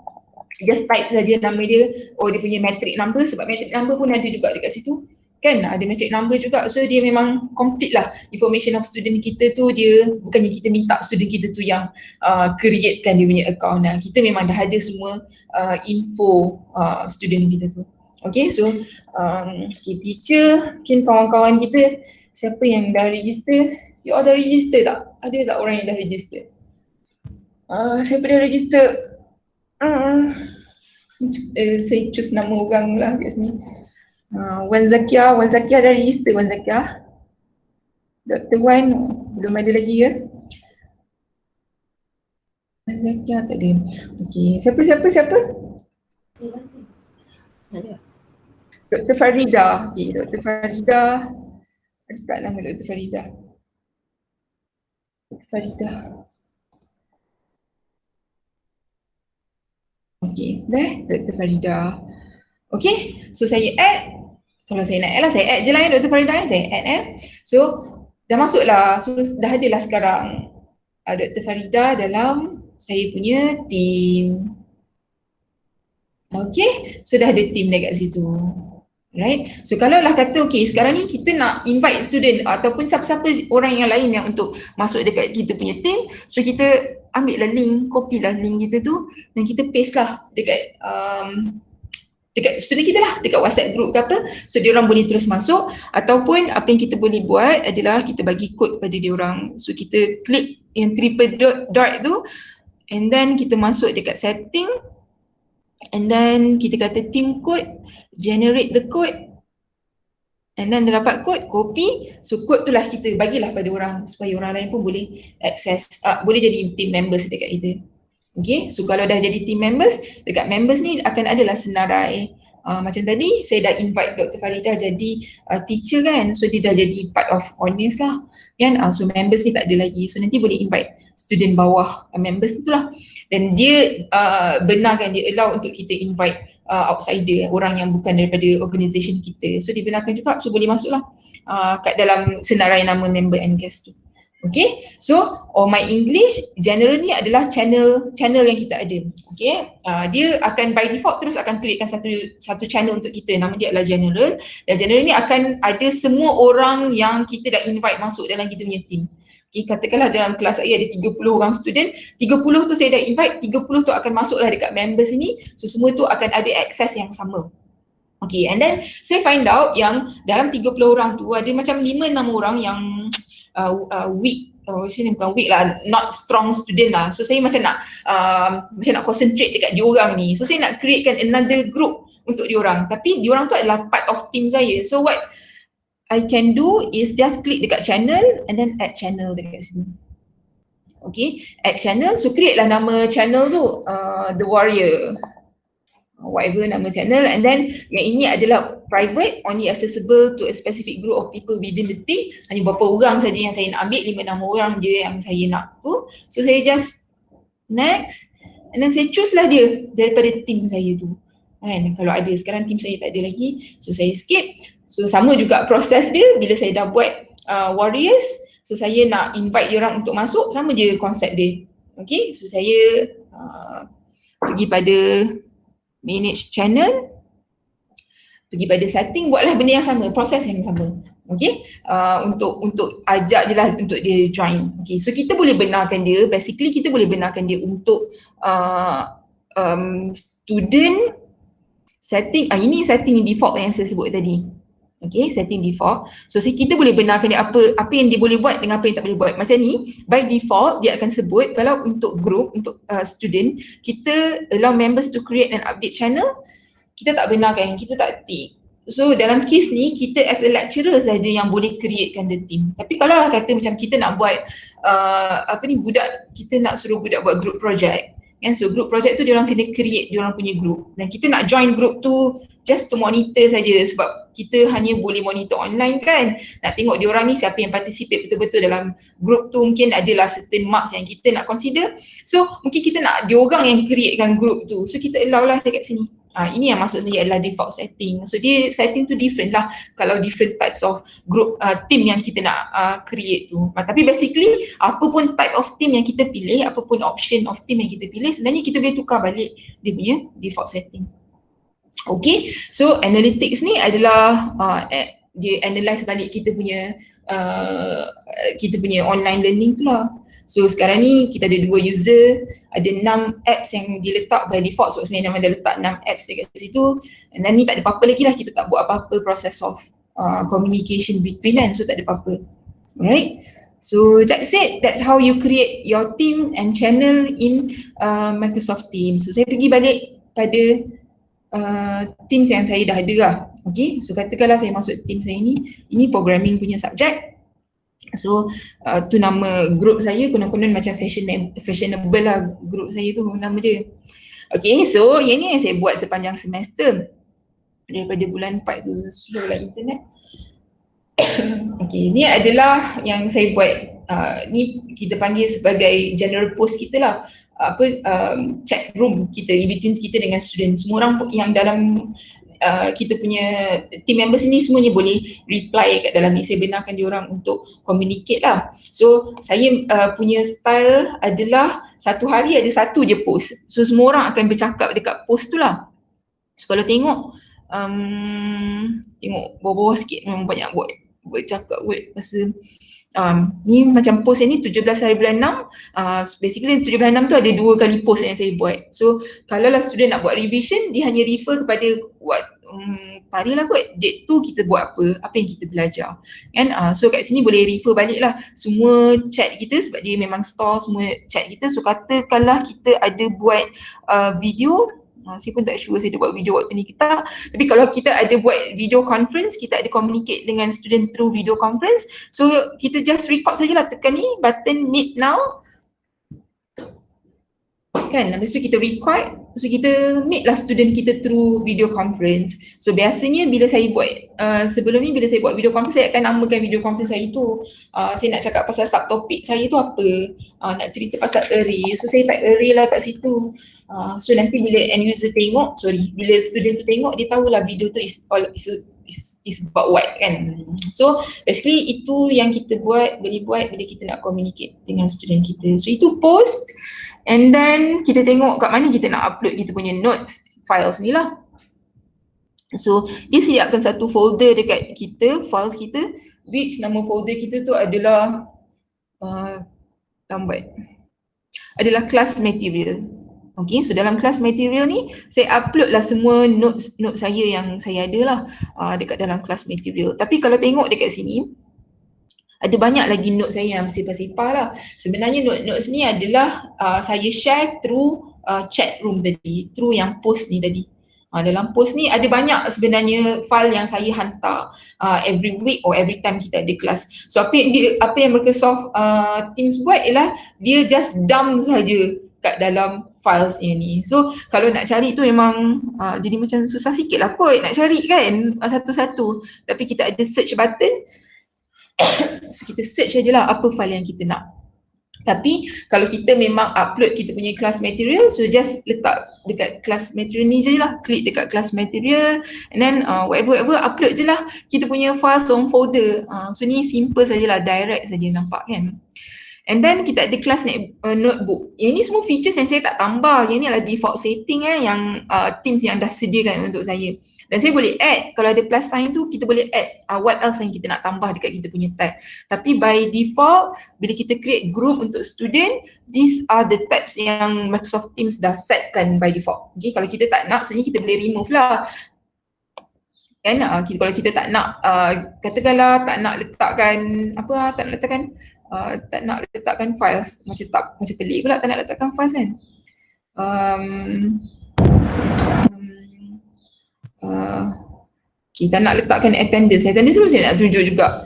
just type saja nama dia, dia punya metric number, sebab metric number pun ada juga dekat situ kan, ada metric number juga. So dia memang complete lah information of student kita tu. Dia bukannya kita minta student kita tu yang createkan dia punya account lah. Kita memang dah ada semua info student kita tu. Okay, so teacher, mungkin kawan-kawan kita siapa yang dah register, you all dah register tak? Ada tak orang yang dah register? Siapa dah register? Saya choose nama orang lah kat sini. Wan Zakia dah register. Wan Zakia, Dr. Wan belum ada lagi ke? Wan Zakia tak ada. Okay, siapa? Dr. Farida. Okay, Dr. Farida, ada tak nama Dr. Farida? Dr. Farida. Okay, dah Dr. Farida. Okay, so saya add. Kalau saya nak add lah, saya add je lah Dr. Farida, saya add So dah masuk lah, so dah ada lah sekarang Dr. Farida dalam saya punya team. Okay, so dah ada team dekat situ. Right, so kalau lah kata okay, sekarang ni kita nak invite student ataupun siapa-siapa orang yang lain yang untuk masuk dekat kita punya team, so kita ambil lah link, copy lah link kita tu dan kita paste lah dekat dekat student kita lah, dekat WhatsApp group ke apa, so diorang boleh terus masuk. Ataupun apa yang kita boleh buat adalah kita bagi kod pada diorang, so kita klik yang triple dot tu and then kita masuk dekat setting and then kita kata team code, generate the code and then dah dapat kod, copy, so kod tu lah kita bagilah pada orang supaya orang lain pun boleh access, boleh jadi team members dekat kita. Okay, so kalau dah jadi team members, dekat members ni akan adalah senarai Macam tadi saya dah invite Dr. Faridah jadi teacher kan, so dia dah jadi part of honors lah kan. So members ni tak ada lagi, so nanti boleh invite student bawah members tu lah. Dan dia benarkan, dia allow untuk kita invite outsider, orang yang bukan daripada organisation kita, so dibenarkan juga, so boleh masuk lah kat dalam senarai nama member and guest tu. Okay, so My English generally adalah channel yang kita ada. Okay, dia akan by default terus akan createkan satu channel untuk kita, nama dia adalah general, dan general ni akan ada semua orang yang kita dah invite masuk dalam kita punya team. Okay, katakanlah dalam kelas saya ada 30 orang student, 30 tu saya dah invite, 30 tu akan masuklah dekat members ni, so semua tu akan ada access yang sama. Okay, and then saya find out yang dalam 30 orang tu ada macam 5-6 orang yang weak, sini bukan weak lah, not strong student lah. So saya macam nak concentrate dekat diorang ni. So saya nak createkan another group untuk diorang, tapi diorang tu adalah part of team saya. So what I can do is just click dekat channel and then add channel dekat sini. Okay, add channel, so create lah nama channel tu, The Warrior, whatever nama channel, and then yang ini adalah private, only accessible to a specific group of people within the team. Hanya berapa orang saja yang saya nak ambil, 5-6 orang je yang saya nak tu. So saya just next, and then saya choose lah dia daripada team saya tu kan. Kalau ada, sekarang team saya tak ada lagi, so saya skip. So sama juga proses dia, bila saya dah buat warriors, so saya nak invite diorang untuk masuk, sama je konsep dia. Okay, so saya pergi pada manage channel, pergi pada setting, buatlah benda yang sama, proses yang sama. Okay, untuk ajak je lah untuk dia join. Okay, so kita boleh benarkan dia, basically kita boleh benarkan dia untuk student setting, ini setting default yang saya sebut tadi. Okay, setting default. So kita boleh benarkan dia apa yang dia boleh buat dengan apa yang tak boleh buat. Macam ni, by default dia akan sebut kalau untuk group, untuk student, kita allow members to create and update channel, kita tak benarkan, kita tak tick. So dalam case ni, kita as a lecturer saja yang boleh createkan the team. Tapi kalau kata macam kita nak buat budak, kita nak suruh budak buat group project kan, so group project tu diorang kena create diorang punya group, dan kita nak join group tu just to monitor saja, sebab kita hanya boleh monitor online kan, nak tengok diorang ni siapa yang participate betul-betul dalam group tu. Mungkin adalah certain marks yang kita nak consider, so mungkin kita nak diorang yang createkan group tu, so kita allow lah dekat sini. Ini yang maksud saya adalah default setting. So dia setting tu different lah kalau different types of group team yang kita nak create tu. Tapi basically apa pun type of team yang kita pilih, apa pun option of team yang kita pilih, sebenarnya kita boleh tukar balik dia punya default setting. Okay, so analytics ni adalah dia analyse balik kita punya online learning tu lah. So sekarang ni kita ada 2 user, ada 6 apps yang diletak by default, sebab sebenarnya memang dah letak 6 apps dekat situ, dan ni tak ada apa-apa lagi lah, kita tak buat apa-apa process of communication between kan, so tak ada apa-apa. Alright, so that's it, that's how you create your team and channel in Microsoft Teams. So saya pergi balik pada Teams yang saya dah ada lah. Okay, so katakanlah saya masuk team saya ni, ini programming punya subject. So tu nama group saya, konon-konon macam fashionable lah group saya tu nama dia. Okay, so yang ni yang saya buat sepanjang semester daripada bulan 4 tu, slow lah internet. Okay, ni adalah yang saya buat, ni kita panggil sebagai general post kita lah, chat room kita, in between kita dengan student. Semua orang yang dalam kita punya team members ni semuanya boleh reply kat dalam ni. Saya benarkan diorang untuk communicate lah. So saya punya style adalah satu hari ada satu je post. So semua orang akan bercakap dekat post tu lah. So kalau tengok bawah-bawah sikit memang banyak buat cakap masa ni macam post yang ni 17 hari bulan 6, basically 17 bulan 6 tu ada 2 kali post yang saya buat. So kalau lah student nak buat revision, dia hanya refer kepada hari lah kot, date tu kita buat apa yang kita belajar kan. So kat sini boleh refer balik lah semua chat kita, sebab dia memang store semua chat kita. So katakanlah kita ada buat video, saya pun tak sure saya ada buat video waktu ni kita, tapi kalau kita ada buat video conference, kita ada communicate dengan student through video conference, so kita just record sajalah, tekan ni button meet now kan, habis tu kita record. So kita meet lah student kita through video conference. So biasanya bila saya buat, sebelum ni bila saya buat video conference, saya akan namakan video conference saya tu. Saya nak cakap pasal subtopik saya tu apa, nak cerita pasal array. So saya type array lah kat situ. So nanti bila end user tengok, bila student tu tengok, dia tahulah video tu is about what kan. So basically itu yang kita boleh buat bila kita nak communicate dengan student kita. So itu post. And then kita tengok kat mana kita nak upload kita punya notes files ni lah. So dia sediakan satu folder dekat kita, files kita, which nama folder kita tu adalah adalah class material. Okay, so dalam class material ni saya upload lah semua notes saya yang saya ada lah dekat dalam class material. Tapi kalau tengok dekat sini, ada banyak lagi notes saya yang bersepah-sepah lah. Sebenarnya notes ni adalah saya share through chat room tadi, through yang post ni tadi. Dalam post ni ada banyak sebenarnya file yang saya hantar every week or every time kita ada kelas. So apa yang Microsoft Teams buat ialah dia just dump saja kat dalam files ni. So kalau nak cari tu memang jadi macam susah sikit lah kot nak cari kan satu-satu. Tapi kita ada search button. So kita search sajalah apa file yang kita nak. Tapi kalau kita memang upload kita punya class material, so just letak dekat class material ni je lah, klik dekat class material and then whatever upload je lah kita punya files on folder. So ni simple sajalah, direct saja, nampak kan. And then kita ada class notebook. Yang ni semua features yang saya tak tambah. Yang ni adalah default setting yang Teams yang dah sediakan untuk saya. Dan saya boleh add, kalau ada plus sign tu kita boleh add what else yang kita nak tambah dekat kita punya tab. Tapi by default, bila kita create group untuk student, these are the tabs yang Microsoft Teams dah setkan by default. Okay, kalau kita tak nak, sebenarnya kita boleh remove lah. Kan, kalau kita tak nak, katakanlah tak nak letakkan, tak nak letakkan files, macam pelik pula tak nak letakkan files kan. Kita nak letakkan attendance tu saya nak tunjuk juga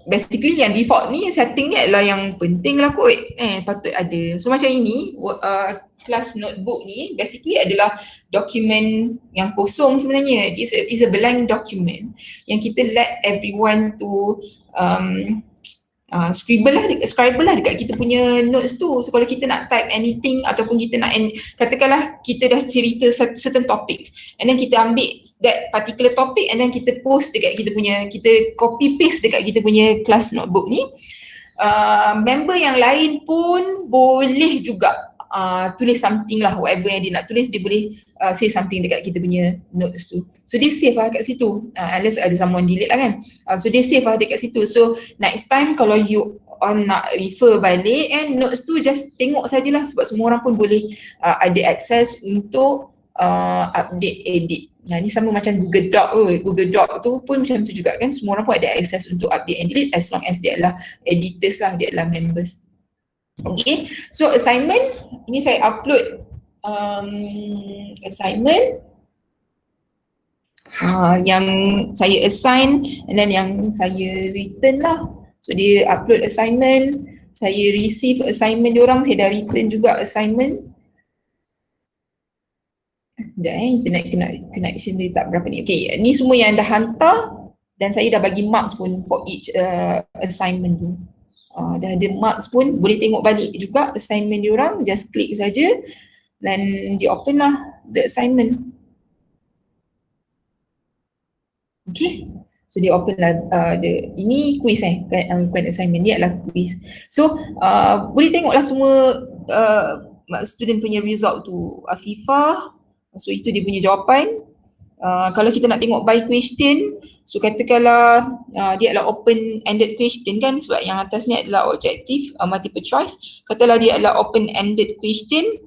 basically yang default ni, setting ni adalah yang penting lah kot, patut ada. So macam ini, class notebook ni basically adalah dokumen yang kosong sebenarnya. It's a blank document yang kita let everyone to scribble lah dekat kita punya notes tu. So kalau kita nak type anything ataupun kita nak katakanlah kita dah cerita certain topics and then kita ambil that particular topic and then kita post dekat kita copy paste dekat kita punya class notebook ni, member yang lain pun boleh juga tulis something lah, whatever yang dia nak tulis, dia boleh say something dekat kita punya notes tu. So dia save lah kat situ, unless ada someone delete lah kan. So dia save lah dekat situ. So next time kalau you nak refer balik notes tu, just tengok sajalah, sebab semua orang pun boleh ada access untuk update, edit. Ni sama macam Google Doc. Google Doc tu pun macam tu juga kan, semua orang pun ada access untuk update and delete as long as dia adalah editors lah, dia adalah members. Okay, so assignment, ini saya upload assignment yang saya assign and then yang saya return lah. So dia upload assignment, saya receive assignment diorang, saya dah return juga assignment. Sekejap internet connection dia tak berapa ni. Okay, ni semua yang dah hantar dan saya dah bagi marks pun for each assignment tu. Dah ada marks pun, boleh tengok balik juga assignment diorang, just klik saja dan di open lah the assignment. Okay, so dia open lah ini quiz bukan assignment, dia adalah quiz. So boleh tengoklah semua student punya result tu, Afifah. So itu dia punya jawapan. Kalau kita nak tengok by question, so katakanlah dia adalah open-ended question kan, sebab yang atas ni adalah objective, multiple choice. Katakanlah dia adalah open-ended question,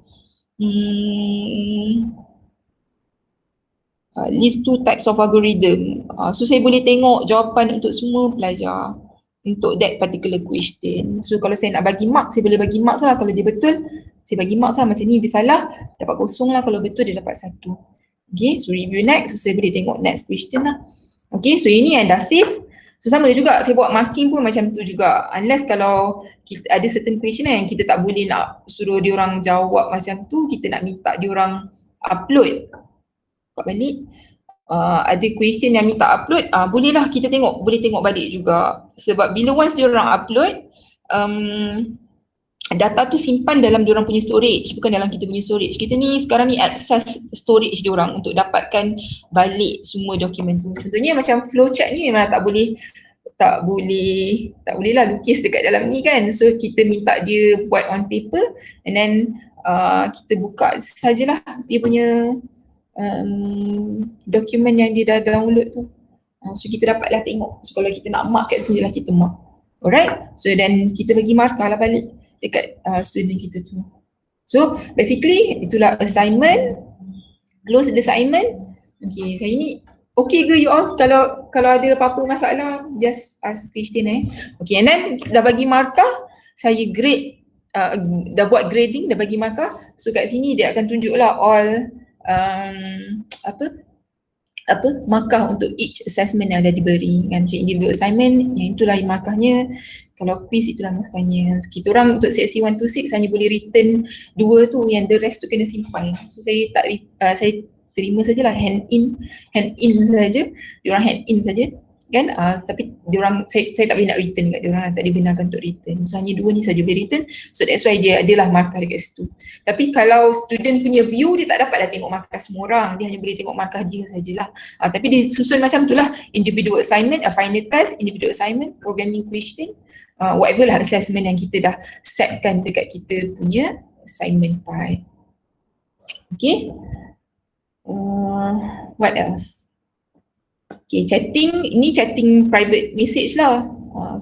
list two types of algorithm. So saya boleh tengok jawapan untuk semua pelajar untuk that particular question. So kalau saya nak bagi marks, saya boleh bagi marks lah. Kalau dia betul, saya bagi marks lah. Macam ni dia salah, dapat kosong lah. Kalau betul, dia dapat 1. Okay, so review next. So saya boleh tengok next question lah. Okay, so ini yang dah save. So sama juga saya buat marking pun macam tu juga. Unless kalau kita ada certain question yang kita tak boleh nak suruh diorang jawab macam tu, kita nak minta diorang upload kat balik. Ada question yang minta upload, bolehlah kita boleh tengok balik juga. Sebab bila once diorang upload, data tu simpan dalam diorang punya storage, bukan dalam kita punya storage. Kita ni sekarang ni access storage diorang untuk dapatkan balik semua dokumen tu. Contohnya macam flowchart ni memang tak boleh lah lukis dekat dalam ni kan. So kita minta dia buat on paper and then kita buka sajalah dia punya dokumen yang dia dah download tu. So kita dapatlah tengok. So kalau kita nak mark kat sini lah kita mark. Alright, so then kita bagi markah lah balik dekat student kita tu. So basically itulah assignment, close the assignment. Okay, saya ni okay ke you all? Kalau ada apa-apa masalah just ask question Okay, and then dah bagi markah, saya grade, dah buat grading, dah bagi markah. So kat sini dia akan tunjuk lah all markah untuk each assessment yang dah diberi. Macam individual assignment, yang itulah markahnya. Kalau quiz itulah markahnya. Kita orang untuk seksi 1 to 6 hanya boleh return 2 tu, yang the rest tu kena simpan. So saya saya terima sajalah hand in saja. Diorang hand in saja kan, tapi diorang saya tak boleh nak return kat diorang, tak dibenarkan untuk return. So hanya 2 ni saja boleh return. So that's why dia adalah markah dekat situ. Tapi kalau student punya view, dia tak dapatlah tengok markah semua orang, dia hanya boleh tengok markah dia sajalah. Tapi dia susun macam tu lah, individual assignment, final test, individual assignment, programming question, whatever lah assessment yang kita dah setkan dekat kita punya assignment part. Okay, what else? Okay, ini chatting private message lah.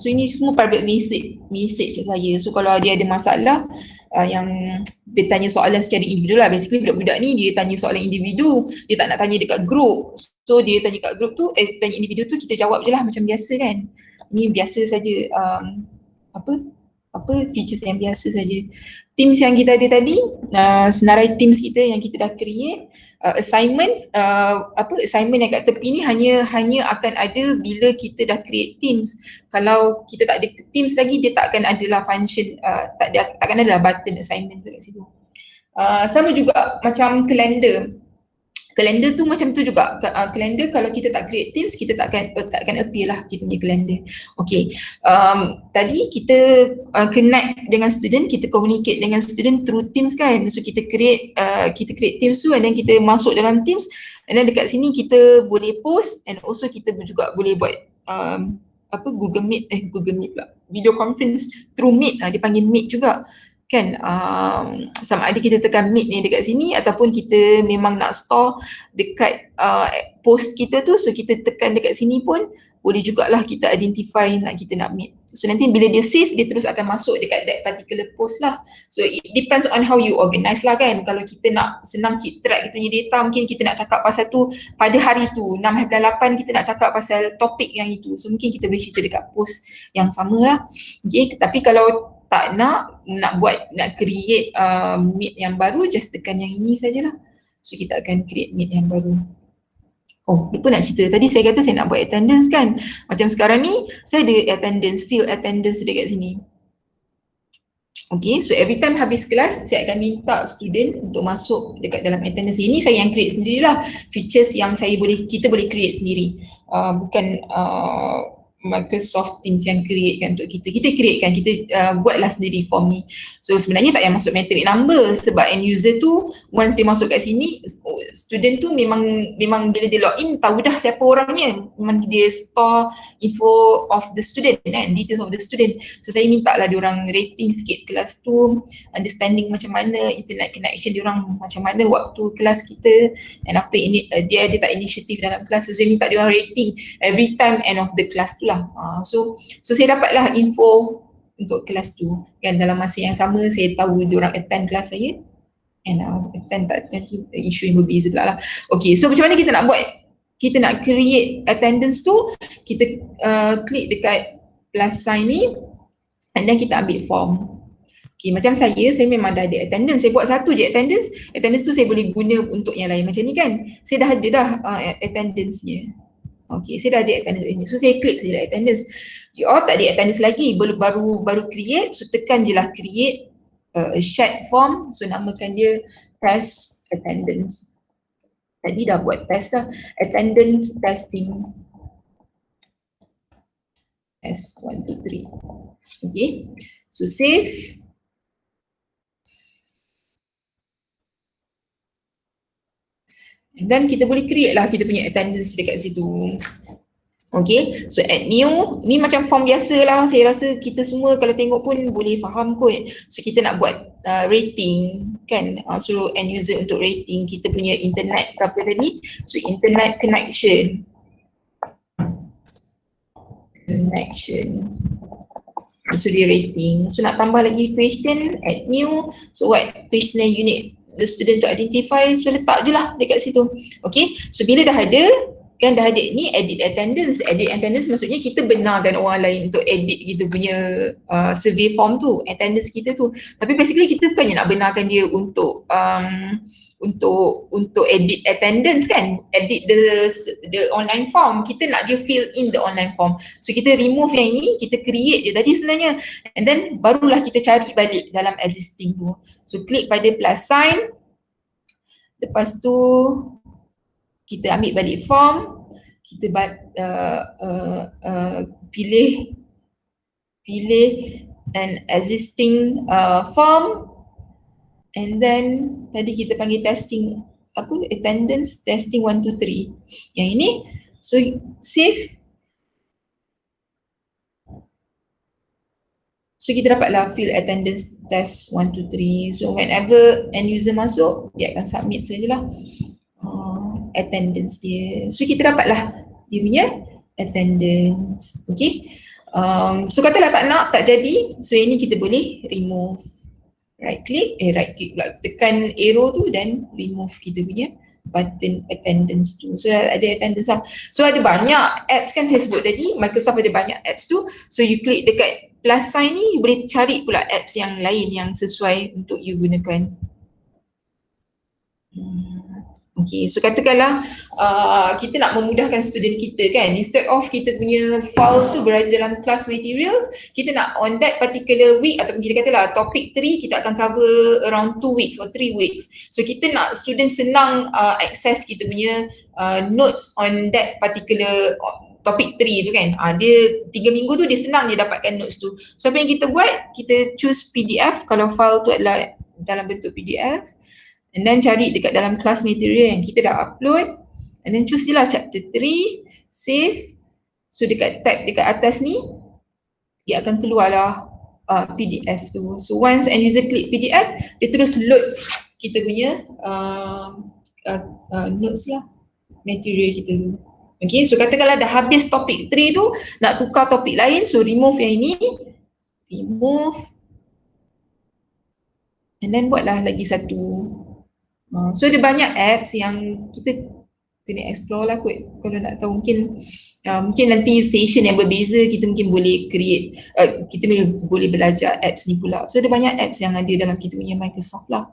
So ini semua private message saya. So kalau dia ada masalah yang dia tanya soalan secara individu lah. Basically budak-budak ni dia tanya soalan individu, dia tak nak tanya dekat group. So dia tanya kat group tu, tanya individu tu, kita jawab je lah macam biasa kan. Ini biasa saja, features yang biasa saja. Teams yang kita ada tadi, senarai teams kita yang kita dah create, assignment yang kat tepi ni hanya akan ada bila kita dah create teams. Kalau kita tak ada teams lagi, dia tak akan ada lah function, takkan ada lah button assignment tu kat situ. Sama juga macam kalender. Kalender tu macam tu juga. Kalender kalau kita tak create teams, kita tak akan appear lah kita punya kalender. Okay, tadi kita connect dengan student, kita communicate dengan student through teams kan. So kita create teams tu, and then kita masuk dalam teams, and then dekat sini kita boleh post, and also kita juga boleh buat Google Meet pula, video conference through Meet, dia panggil Meet juga kan. Sama ada kita tekan Meet ni dekat sini, ataupun kita memang nak store dekat post kita tu, so kita tekan dekat sini pun boleh jugalah kita identify kita nak Meet. So nanti bila dia save, dia terus akan masuk dekat that particular post lah. So it depends on how you organize lah kan. Kalau kita nak senang keep track kita punya data, mungkin kita nak cakap pasal tu pada hari tu 6/8 kita nak cakap pasal topik yang itu, so mungkin kita boleh cerita dekat post yang sama lah. Okay, tapi kalau tak nak create Meet yang baru, just tekan yang ini sajalah. So kita akan create Meet yang baru. Oh, lupa nak cerita. Tadi saya kata saya nak buat attendance kan. Macam sekarang ni saya ada field attendance dekat sini. Okay, so every time habis kelas, saya akan minta student untuk masuk dekat dalam attendance. Ini saya yang create sendirilah. Features yang kita boleh create sendiri. Bukan Microsoft Teams yang create kan untuk kita. Kita create kan, kita buatlah sendiri form ni. So sebenarnya tak payah masuk metric number, sebab end user tu once dia masuk kat sini, student tu memang bila dia login tahu dah siapa orangnya. Memang dia store info of the student kan, details of the student. So saya minta lah diorang rating sikit kelas tu, understanding macam mana, internet connection diorang macam mana waktu kelas kita, and apa dia tak inisiatif dalam kelas. So saya minta diorang rating every time end of the class tu lah. So saya dapatlah info untuk kelas tu kan. Dalam masa yang sama saya tahu diorang attend kelas saya, and attend tak attend tu isu yang berbeza pula lah. Okay, so macam mana kita nak buat, kita nak create attendance tu, kita klik dekat plus sign ni, and then kita ambil form. Okay, macam saya memang dah ada attendance, saya buat satu je attendance tu saya boleh guna untuk yang lain macam ni kan. Saya dah ada attendance-nya. Okay, saya dah ada attendance ini. So saya klik saja attendance. You all tak ada attendance lagi, baru create. So tekan je lah create a shared form. So namakan dia test attendance. Tadi dah buat test dah. Attendance testing. Test 1, 2, 3. Okay. So save. And then kita boleh create lah kita punya attendance dekat situ. Okay, so add new, ni macam form biasa lah, saya rasa kita semua kalau tengok pun boleh faham kot. So kita nak buat rating kan, suruh end user untuk rating kita punya internet berapa tadi, so internet connection. So dia rating, so nak tambah lagi question, add new, so what questionnaire unit the student to identify, so letak je lah dekat situ. Okay, so bila dah ada, kan dah ada ni edit attendance maksudnya kita benarkan orang lain untuk edit kita punya survey form tu, attendance kita tu. Tapi basically kita bukannya nak benarkan dia untuk edit attendance kan, edit the online form, kita nak dia fill in the online form. So kita remove yang ini, kita create je tadi sebenarnya, and then barulah kita cari balik dalam existing tu. So klik pada plus sign, lepas tu kita ambil balik form, kita pilih an existing form, and then tadi kita panggil testing attendance testing 1, 2, 3 yang ini. So save. So kita dapatlah fill attendance test 1, 2, 3. So whenever end user masuk, dia akan submit sajalah attendance dia. So kita dapatlah dia punya attendance. Okay. So katalah tak jadi, so ini kita boleh remove. Right click pula, tekan arrow tu dan remove kita punya button attendance tu. So ada attendance lah. So ada banyak apps kan saya sebut tadi, Microsoft ada banyak apps tu. So you klik dekat plus sign ni, you boleh cari pula apps yang lain yang sesuai untuk you gunakan. Okay, so katakanlah kita nak memudahkan student kita kan, instead of kita punya files tu berada dalam class materials, kita nak on that particular week ataupun kita katalah topic 3 kita akan cover around 2 weeks or 3 weeks. So kita nak student senang access kita punya notes on that particular topic 3 tu kan, dia 3 minggu tu dia senang dia dapatkan notes tu. So apa yang kita buat, kita choose PDF kalau file tu adalah dalam bentuk PDF. And then cari dekat dalam class material yang kita dah upload, and then choose je lah chapter 3, save. So dekat tab dekat atas ni, dia akan keluar lah PDF tu. So once end user klik PDF, dia terus load kita punya notes lah, material kita tu. Okay, so katakanlah dah habis topik 3 tu, nak tukar topik lain, so remove yang ini, remove, and then buatlah lagi satu. So ada banyak apps yang kita kena explore lah kot kalau nak tahu. Mungkin nanti session yang berbeza kita mungkin boleh create, kita boleh belajar apps ni pula. So ada banyak apps yang ada dalam kita punya Microsoft lah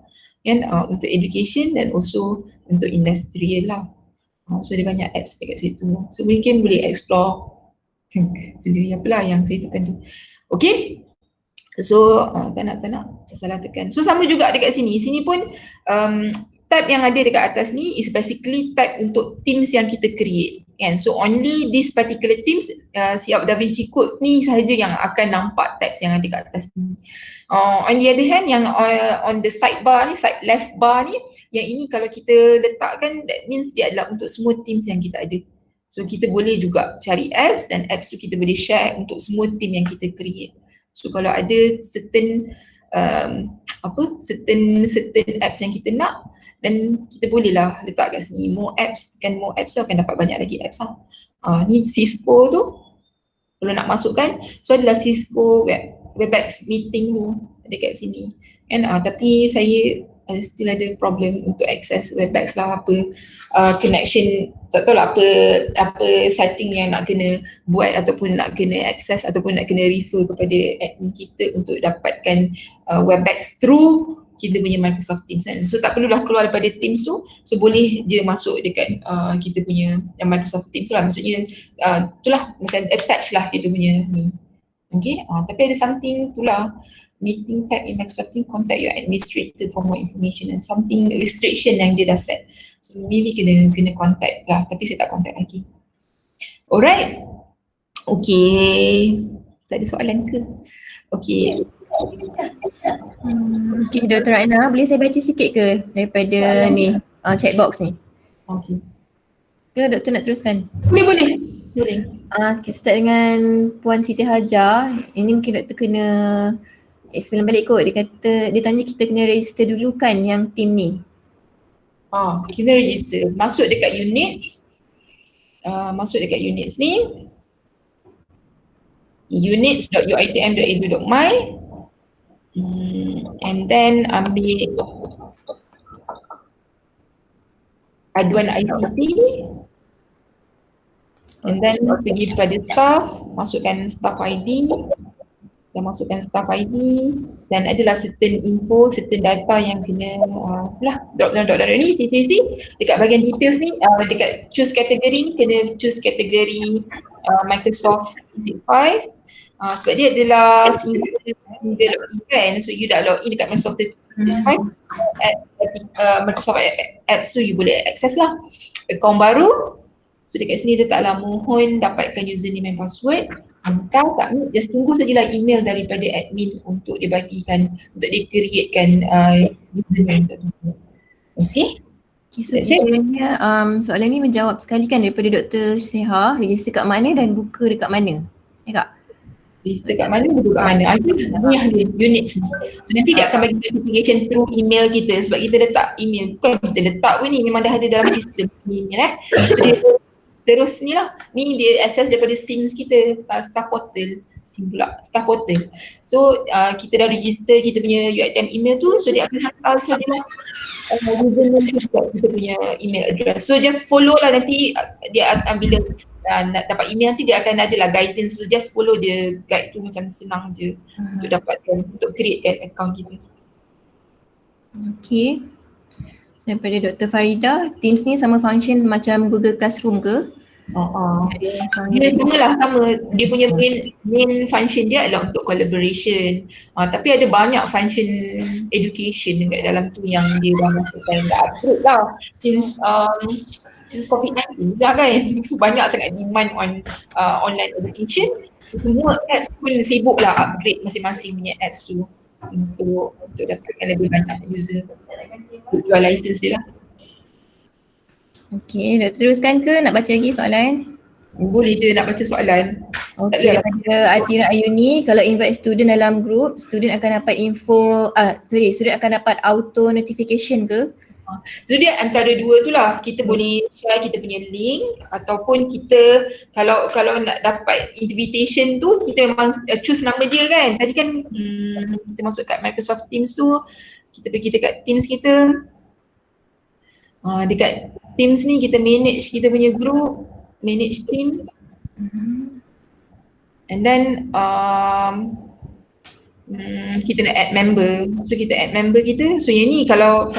kan, untuk education dan also untuk industrial lah. So ada banyak apps dekat situ, so mungkin boleh explore sendiri apalah yang saya tekan tu. Okay. So tak nak saya salah tekan. So sama juga dekat sini pun tab yang ada dekat atas ni is basically tab untuk teams yang kita create kan. So only this particular teams, siap DaVinci Code ni sahaja yang akan nampak tabs yang ada kat atas ni. On the other hand, yang on the sidebar ni, side left bar ni, yang ini kalau kita letakkan, that means dia adalah untuk semua teams yang kita ada. So kita boleh juga cari apps, dan apps tu kita boleh share untuk semua team yang kita create. So kalau ada certain certain apps yang kita nak, dan kita bolehlah letak kat sini more apps, kan more apps tu akan dapat banyak lagi apps lah. Ni Cisco tu kalau nak masukkan, so adalah Cisco Webex meeting tu ada kat sini kan. Tapi saya still ada problem untuk access Webex lah, apa connection, tak tahu lah apa setting yang nak kena buat ataupun nak kena access ataupun nak kena refer kepada admin kita untuk dapatkan Webex through kita punya Microsoft Teams kan. So tak perlulah keluar daripada Teams tu, so boleh je masuk dekat kita punya Microsoft Teams tu lah, maksudnya itulah macam attach lah kita punya ni. Okay, tapi ada something tu lah, meeting type in Microsoft Teams, contact your administrator for more information, and something restriction yang dia dah set. So maybe kena contact lah, tapi saya tak contact lagi. Alright. Okay. Tak ada soalan ke? Okay. Okay, Dr. Aina, boleh saya baca sikit ke daripada ni chat box ni? Okay. Ke doktor nak teruskan? Boleh. Kita start dengan Puan Siti Hajar. Ini mungkin doktor kena explain balik kot. Dia tanya kita kena register dulu kan yang team ni. Kena register. Masuk dekat units. Units ni. units.uitm.edu.my, and then ambil aduan ICT, and then pergi pada staff, masukkan staff ID, dan adalah certain info, certain data yang kena drop down ni, CCC. Dekat bahagian details ni, dekat choose kategori ni, kena choose kategori Microsoft 365, sebab dia adalah single login kan, so you dah log in dekat Microsoft 365, Microsoft Apps tu you boleh access lah. Akaun baru, so dekat sini letaklah mohon dapatkan username and password, hantar, submit, just tunggu sajalah email daripada admin untuk dia bagikan, untuk dia createkan username untuk kita. Okay? So sebenarnya soalan ni menjawab sekali kan daripada Dr. Seha, register kat mana dan buka dekat mana? Ya kak? Register kat mana, buka kat mana? Ada ni yang unit. So nanti dia akan bagi notification through email kita, sebab kita letak email, bukan kita letak pun ni, memang dah ada dalam sistem ni So dia terus ni lah, ni dia access daripada SIMS kita, staff portal, staff portal. So kita dah register kita punya UiTM email tu, so dia akan hantar sajalah username kita punya email address. So just follow lah, nanti dia akan bila nak dapat email nanti dia akan ada lah guidance, so just follow dia guide tu, macam senang je untuk dapatkan, untuk createkan account kita. Okay. Daripada Dr. Farida, Teams ni sama function macam Google Classroom ke? Dia sama, dia punya main function dia adalah untuk collaboration, tapi ada banyak function education dekat dalam tu yang dia dah masukkan, dah upgrade lah since COVID-19 dah kan, so banyak sangat demand on online education, so semua apps pun sibuk lah upgrade masing-masing punya apps tu untuk dapatkan lebih banyak user untuk jual license dia lah. Okay, dah teruskan ke nak baca lagi soalan? Boleh je nak baca soalan. Okay, daripada Atira Ayuni, kalau invite student dalam group, student akan dapat student akan dapat auto notification ke? So dia antara dua tu lah, kita boleh share kita punya link, ataupun kita kalau nak dapat invitation tu, kita memang choose nama dia kan. Tadi kan kita masuk kat Microsoft Teams tu, kita pergi dekat Teams kita, dekat Teams ni kita manage kita punya group, manage team, and then kita nak add member, so kita add member kita. So yang ni kalau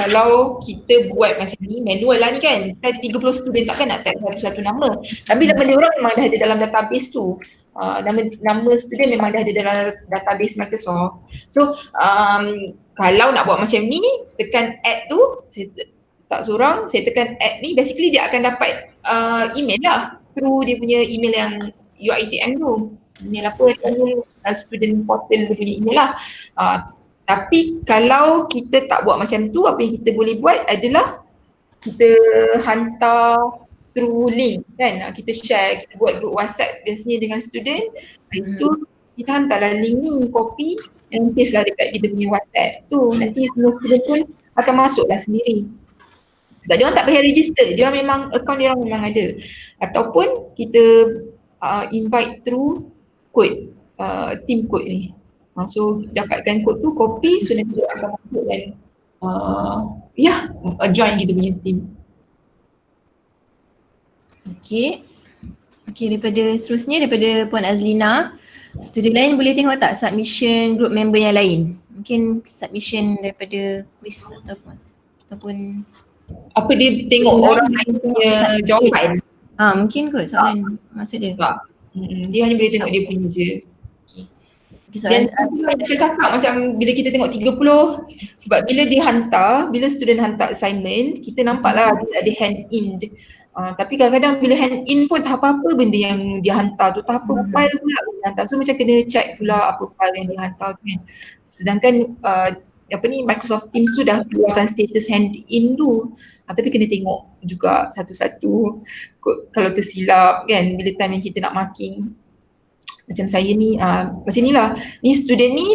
kita buat macam ni manual lah ni kan, kita ada 30 student, takkan nak type satu-satu nama, tapi nama dia orang memang dah ada dalam database tu, nama student memang dah ada dalam database Microsoft. So kalau nak buat macam ni, tekan add tu, saya tak seorang, saya tekan add ni, basically dia akan dapat email lah through dia punya email yang UiTM tu, email apa, student portal dia punya email lah. Tapi kalau kita tak buat macam tu, apa yang kita boleh buat adalah kita hantar through link kan, kita share, kita buat group WhatsApp biasanya dengan student, lepas tu kita hantarlah link ni, copy and paste lah dekat kita punya WhatsApp tu, nanti semua student pun akan masuklah sendiri. Sebab dia orang tak payah register, dia orang memang, account dia orang memang ada. Ataupun kita invite through code, team code ni. So dapatkan code tu, copy, so nanti dia akan masuk dan join kita punya team. Okay. Okay, daripada seterusnya daripada Puan Azlina, student lain boleh tengok tak submission group member yang lain? Mungkin submission daripada quiz ataupun Apa dia tengok orang lain punya jawapan? Mungkin kot soalan maksud dia. Tak. Dia hanya boleh tengok dia punya je. Soalan Dan kita cakap macam bila kita tengok 30, sebab bila student hantar assignment, kita nampaklah dia ada hand in. Tapi kadang-kadang bila hand in pun tak apa-apa benda yang dia hantar tu, tak apa file pula dia hantar. So macam kena check pula apa file yang dia hantar kan. Sedangkan Microsoft Teams tu dah keluarkan status hand in tu. Tapi kena tengok juga satu-satu kalau tersilap kan bila time yang kita nak marking. Macam saya ni, macam ni lah. Ni student ni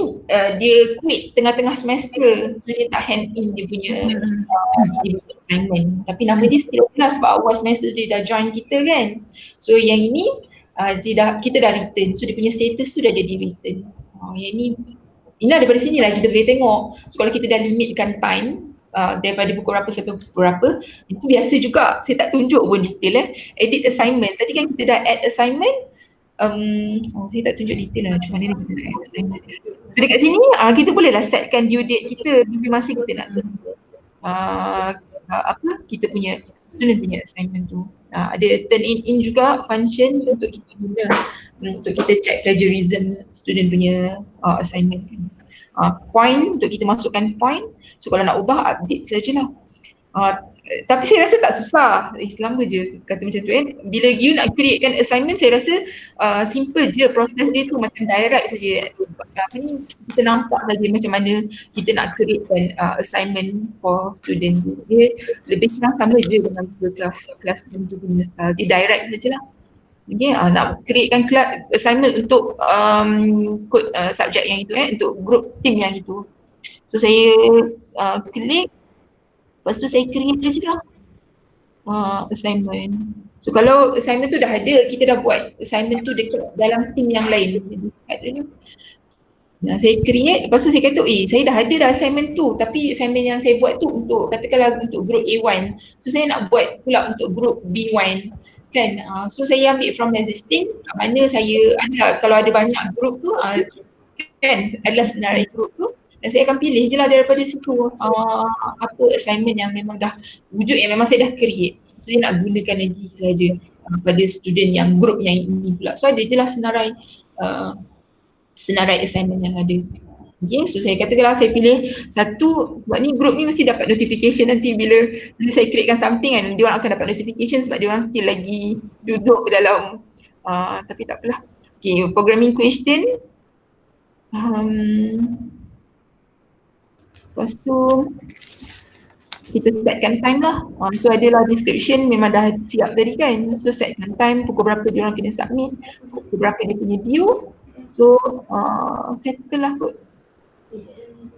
dia quit tengah-tengah semester. So dia tak hand in dia punya assignment. Tapi nama dia still lah sebab awal semester dia dah join kita kan. So yang ini kita dah return. So dia punya status tu dah jadi return. Yang ni inilah daripada sini lah kita boleh tengok. So kalau kita dah limitkan time daripada pukul berapa sampai pukul berapa, itu biasa juga. Saya tak tunjuk pun detail edit assignment. Tadi kan kita dah add assignment. Saya tak tunjuk detail lah macam mana kita nak add assignment. So dekat sini kita bolehlah setkan due date kita bila masa kita nak kita punya student punya assignment tu. Ada turn in juga function untuk kita guna untuk kita check plagiarism student punya assignment kan. Point untuk kita masukkan point. So kalau nak ubah update sajalah. Tapi saya rasa tak susah. Lama je kata macam tu kan. Bila you nak createkan assignment, saya rasa simple je proses dia tu, macam direct saja. Ni kita nampak saja macam mana kita nak createkan assignment for student tu. Dia lebih kurang sama je dengan kelas tu punya style. Dia direct sajalah. Okay, nak createkan assignment untuk subjek yang itu untuk group team yang itu. So saya klik. Lepas tu saya create je dah assignment. So kalau assignment tu dah ada, kita dah buat assignment tu dekat dalam team yang lain. Saya create, lepas tu saya kata saya dah ada dah assignment tu, tapi assignment yang saya buat tu untuk katakanlah untuk group A1. So saya nak buat pula untuk group B1 kan. So saya ambil from existing, mana saya ada, kalau ada banyak group tu kan adalah senarai group tu. Dan saya akan pilih je lah daripada situ apa assignment yang memang dah wujud, yang memang saya dah create. So saya nak gunakan lagi saja pada student yang group yang ini pula. So ada je lah senarai assignment yang ada. Okay, so saya katakanlah saya pilih satu, sebab ni group ni mesti dapat notification nanti bila saya createkan something kan, dia orang akan dapat notification sebab dia orang still lagi duduk dalam tapi tak apalah. Okay, programming question. Lepas tu kita setkan time lah. So adalah description memang dah siap tadi kan. So setkan time, pukul berapa dia orang kena submit, pukul berapa dia punya due. So settle lah kot.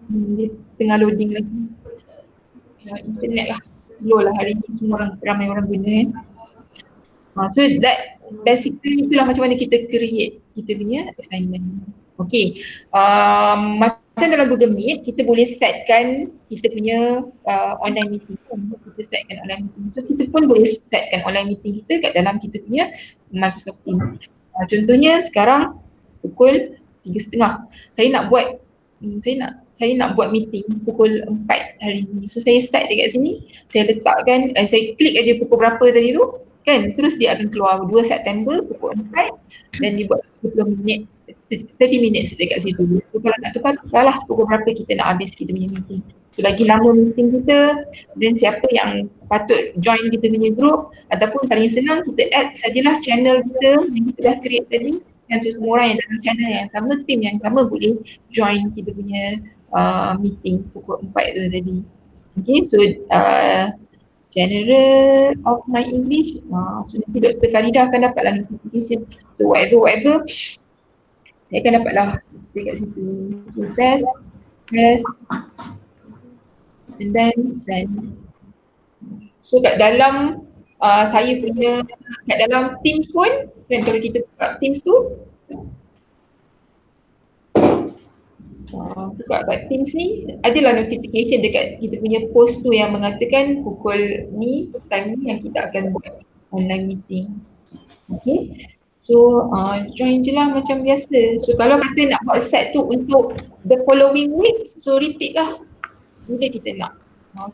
Dia tengah loading lagi. Internet lah, slow lah hari ni, semua ramai orang guna kan. So that basically itulah macam mana kita create kita punya assignment. Okay, macam dalam Google Meet, kita boleh setkan kita punya online meeting. Kita setkan online meeting. So kita pun boleh setkan online meeting kita kat dalam kita punya Microsoft Teams. Contohnya sekarang pukul 3.30. Saya nak buat meeting pukul 4 hari ni. So saya start dekat sini, saya letakkan, saya klik aja pukul berapa tadi tu kan. Terus dia akan keluar 2 September pukul 4 dan dia buat 30 minit 30 minutes dekat situ. So kalau nak tukar lah pukul berapa kita nak habis kita punya meeting. So lagi lama meeting kita, dan siapa yang patut join kita punya group, ataupun paling senang kita add sajalah channel kita yang kita dah create tadi. Dan so semua orang yang dalam channel yang sama, team yang sama boleh join kita punya meeting pukul 4 tu tadi. Okay, so general of my English, so nanti Dr. Farida akan dapatlah notification. So whatever saya akan dapatlah dekat situ. So test and then send. So kat dalam saya punya, kat dalam Teams pun kan, kalau kita buka Teams tu Buka kat Teams ni, adalah notification dekat kita punya post tu yang mengatakan pukul ni, time ni yang kita akan buat online meeting. Okay. So join je lah macam biasa. So kalau kata nak buat set tu untuk the following week, so repeat lah. Bila kita nak.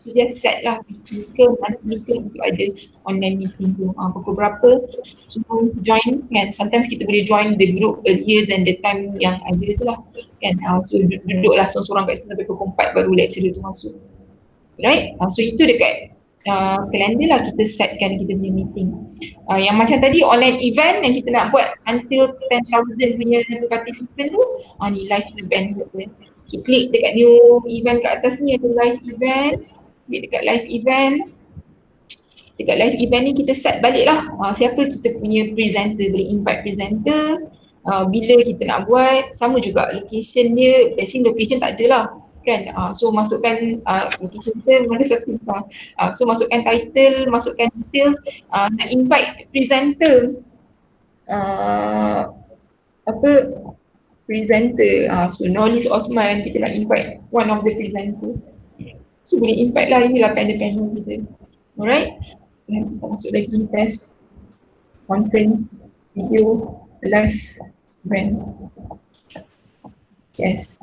So dia set lah weekly ke monthly ke untuk ada online meeting tu. Pukul berapa. So join kan. Sometimes kita boleh join the group earlier than the time yang ada tu lah. Kan. So duduklah seorang-seorang kat situ sampai pukul 4 baru lecturer tu masuk. Right? So itu dekat kalender lah kita setkan kita punya meeting. Yang macam tadi online event yang kita nak buat until 10,000 punya participant tu, ni live event. So klik dekat new event kat atas ni, ada live event. Klik dekat live event. Dekat live event ni kita set balik lah siapa kita punya presenter, boleh invite presenter, bila kita nak buat, sama juga location dia, basing location tak ada lah kan. So masukkan location kita mana satu so masukkan title, masukkan details, nak invite presenter presenter, so Nolis Osman, kita nak invite one of the presenter, so boleh invite lah, inilah panel-panel kita. Alright, kita masuk lagi test conference video live event. Yes.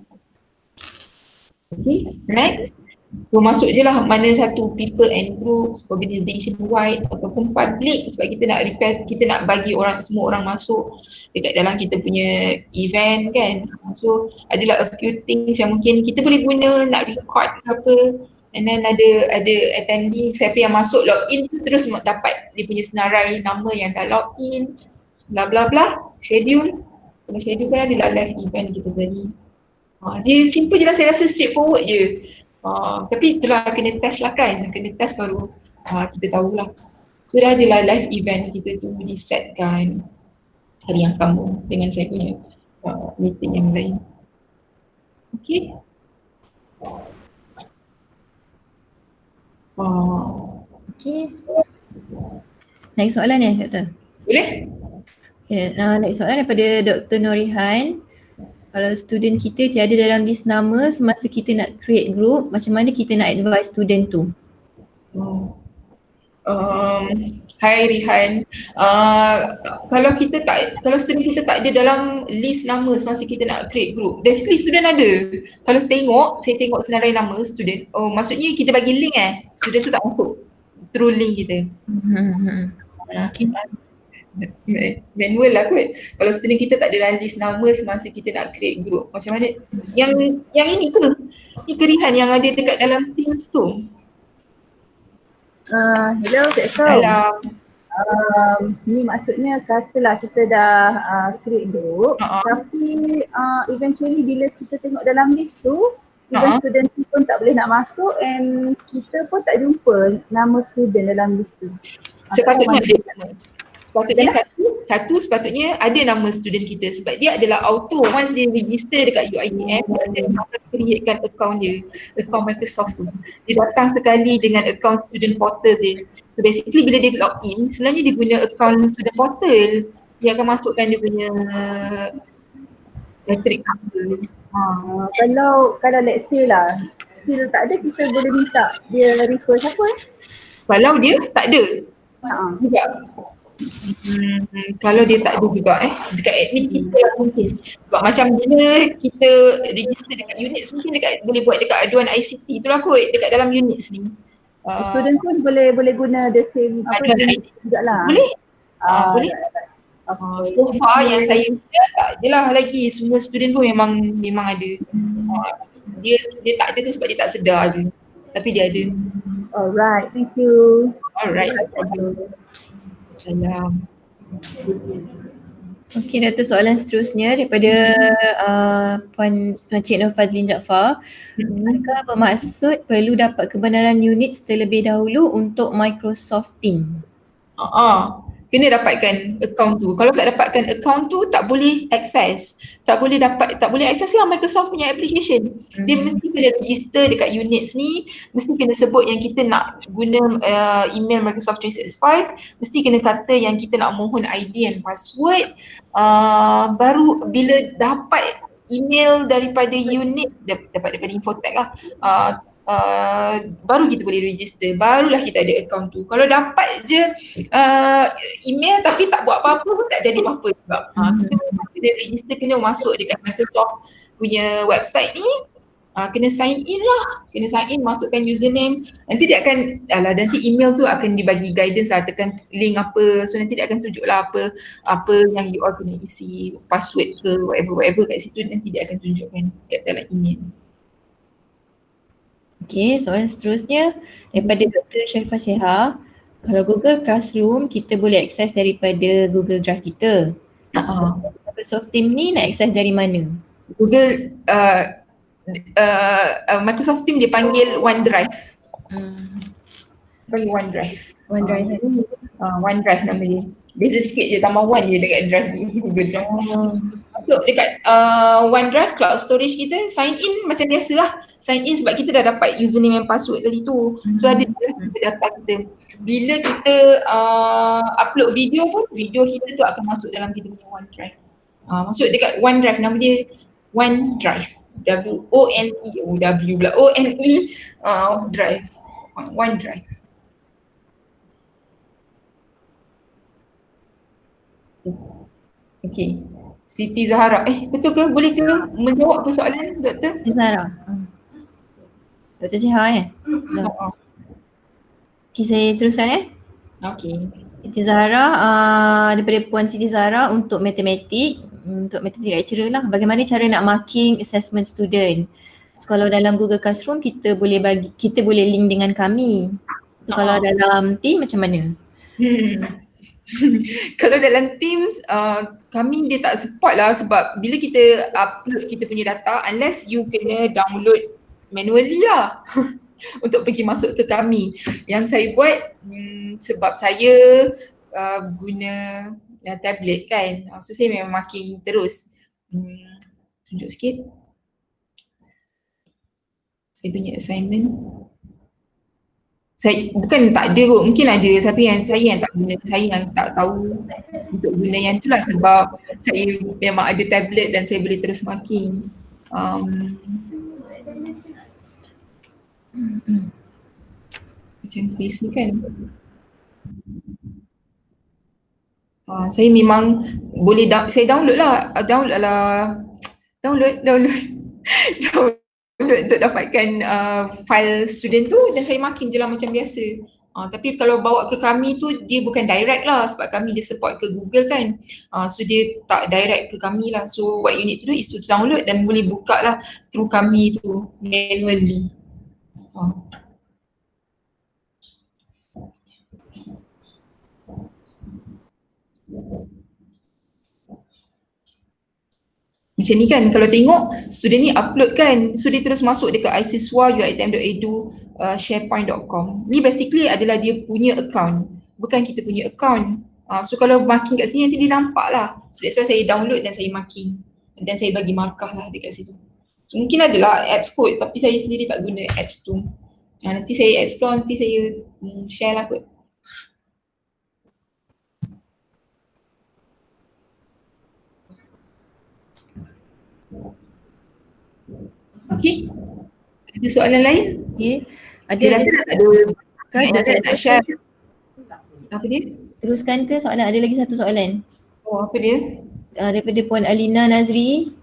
Okay, next. So masuk je lah mana satu people and groups, organisation wide ataupun public, sebab kita nak request, kita nak bagi orang, semua orang masuk dekat dalam kita punya event kan. So adalah a few things yang mungkin kita boleh guna, nak record ke apa, and then ada attendee, siapa yang masuk login terus dapat dia punya senarai nama yang dah login, bla bla bla, schedule. Kalau schedule kan adalah live event kita tadi. Dia simple je lah, saya rasa straightforward je. Tapi itulah kena test lah kan, kena test baru kita tahulah. So dah adalah live event kita tu disetkan hari yang sama dengan saya punya meeting yang lain. Okay. Okay. Next soalan ni Dr. Boleh? Okay, next soalan daripada Dr. Norihan. Kalau student kita tiada dalam list nama semasa kita nak create group, macam mana kita nak advise student tu? Hai Rihan, kalau student kita tak ada dalam list nama semasa kita nak create group, basically student ada. Kalau saya tengok senarai nama student, maksudnya kita bagi link student tu tak masuk through link kita. Okay. Manual lah kot. Kalau student kita tak ada dalam list nama semasa kita nak create group, macam mana? Yang ini ke? Ini kerihan yang ada dekat dalam Teams tu. Hello Cik Kau. Ni maksudnya katalah kita dah create group, tapi eventually bila kita tengok dalam list tu, even student tu pun tak boleh nak masuk and kita pun tak jumpa nama student dalam list tu. Sepatutnya sepatutnya ada nama student kita sebab dia adalah auto. Once dia register dekat UiTM, dia akan createkan account dia, account Microsoft tu. Dia datang sekali dengan account student portal dia. So basically bila dia login, sebenarnya dia guna account student portal. Dia akan masukkan dia punya metric number. Kalau let's say lah, still tak ada, kita boleh minta dia refer siapa? Kalau dia tak ada juga. Kalau dia tak ada juga dekat admin kita lah mungkin. Sebab macam bila kita register dekat unit, mungkin boleh buat dekat aduan ICT tu lah kot, dekat dalam unit ni. Student pun boleh guna the same unit juga lah. Boleh? Boleh. So far yang saya lihat tak adalah lagi, semua student pun memang ada. Dia tak ada tu sebab dia tak sedar je. Tapi dia ada. Alright, thank you. Alright. Salam. Okey, Dr. Soalan seterusnya daripada Puan Cik Nur Fadlin Jaafar. Adakah bermaksud perlu dapat kebenaran unit terlebih dahulu untuk Microsoft Teams? Kena dapatkan account tu. Kalau tak dapatkan account tu tak boleh access. Tak boleh access lah Microsoft punya application. Dia mesti kena register dekat units ni, mesti kena sebut yang kita nak guna email Microsoft 365, mesti kena kata yang kita nak mohon ID and password. Baru bila dapat email daripada unit, dapat daripada Infotech lah, baru kita boleh register, barulah kita ada account tu. Kalau dapat je email tapi tak buat apa-apa pun tak jadi apa-apa juga. Kita register, kena masuk dekat Microsoft punya website ni, kena sign in lah, kena sign in, masukkan username, nanti dia akan, nanti email tu akan dibagi guidance lah, tekan link apa, so nanti dia akan tunjuk lah apa yang you all kena isi, password ke whatever kat situ, nanti dia akan tunjukkan kat dalam email. Okay, soalan seterusnya daripada Dr. Sharifah Sheha. Kalau Google Classroom, kita boleh akses daripada Google Drive kita. Microsoft Teams ni nak akses dari mana? Google, Microsoft Teams dia panggil OneDrive. Panggil OneDrive. OneDrive nama dia. Beza sikit je, tambah one je dekat drive Google Drive. Masuk dekat OneDrive cloud storage kita, sign in macam biasa lah. Sign in sebab kita dah dapat username and password tadi tu. So ada data kita. Bila kita upload video pun, video kita tu akan masuk dalam kita punya OneDrive. Masuk dekat OneDrive, nama dia OneDrive. W-O-N-E Drive. OneDrive. Okay. Siti Zahara. Betul ke? Boleh ke menjawab persoalan Doktor? Siti Zahara. Dr. Sheha Okay, saya teruskan Okay. Siti Zahara, daripada Puan Siti Zahara untuk matematik lecturer lah. Bagaimana cara nak marking assessment student? So kalau dalam Google Classroom kita boleh link dengan kami. So kalau dalam team macam mana? Kalau dalam Teams, kami dia tak support lah, sebab bila kita upload kita punya data, unless you kena download manually lah untuk pergi masuk ke kami. Yang saya buat sebab saya guna tablet kan, so saya memang marking terus. Tunjuk sikit saya punya assignment. Saya bukan tak ada kot, mungkin ada, tapi saya yang tak guna, saya yang tak tahu untuk guna yang tu lah, sebab saya memang ada tablet dan saya boleh terus marking. Macam quiz ni kan, saya memang boleh saya download untuk dapatkan file student tu, dan saya marking je lah macam biasa. Tapi kalau bawa ke kami tu dia bukan direct lah, sebab kami dia support ke Google kan, so dia tak direct ke kami lah. So what you need to do is to download dan boleh buka lah through kami tu manually. Macam ni kan, kalau tengok student ni upload kan, so dia terus masuk dekat isiswa.uitm.edu sharepoint.com. Ni basically adalah dia punya account, bukan kita punya account. So kalau marking kat sini nanti dia nampak lah. So that's why saya download dan saya marking, dan saya bagi markah lah dekat situ. So mungkin adalah apps kot, tapi saya sendiri tak guna apps tu. Nanti saya explore, nanti saya share lah kot. Okay, ada soalan lain? Okay. Saya rasa tak ada saya nak share. Apa dia? Teruskan ke soalan? Ada lagi satu soalan. Apa dia? Daripada Puan Alina Nazri.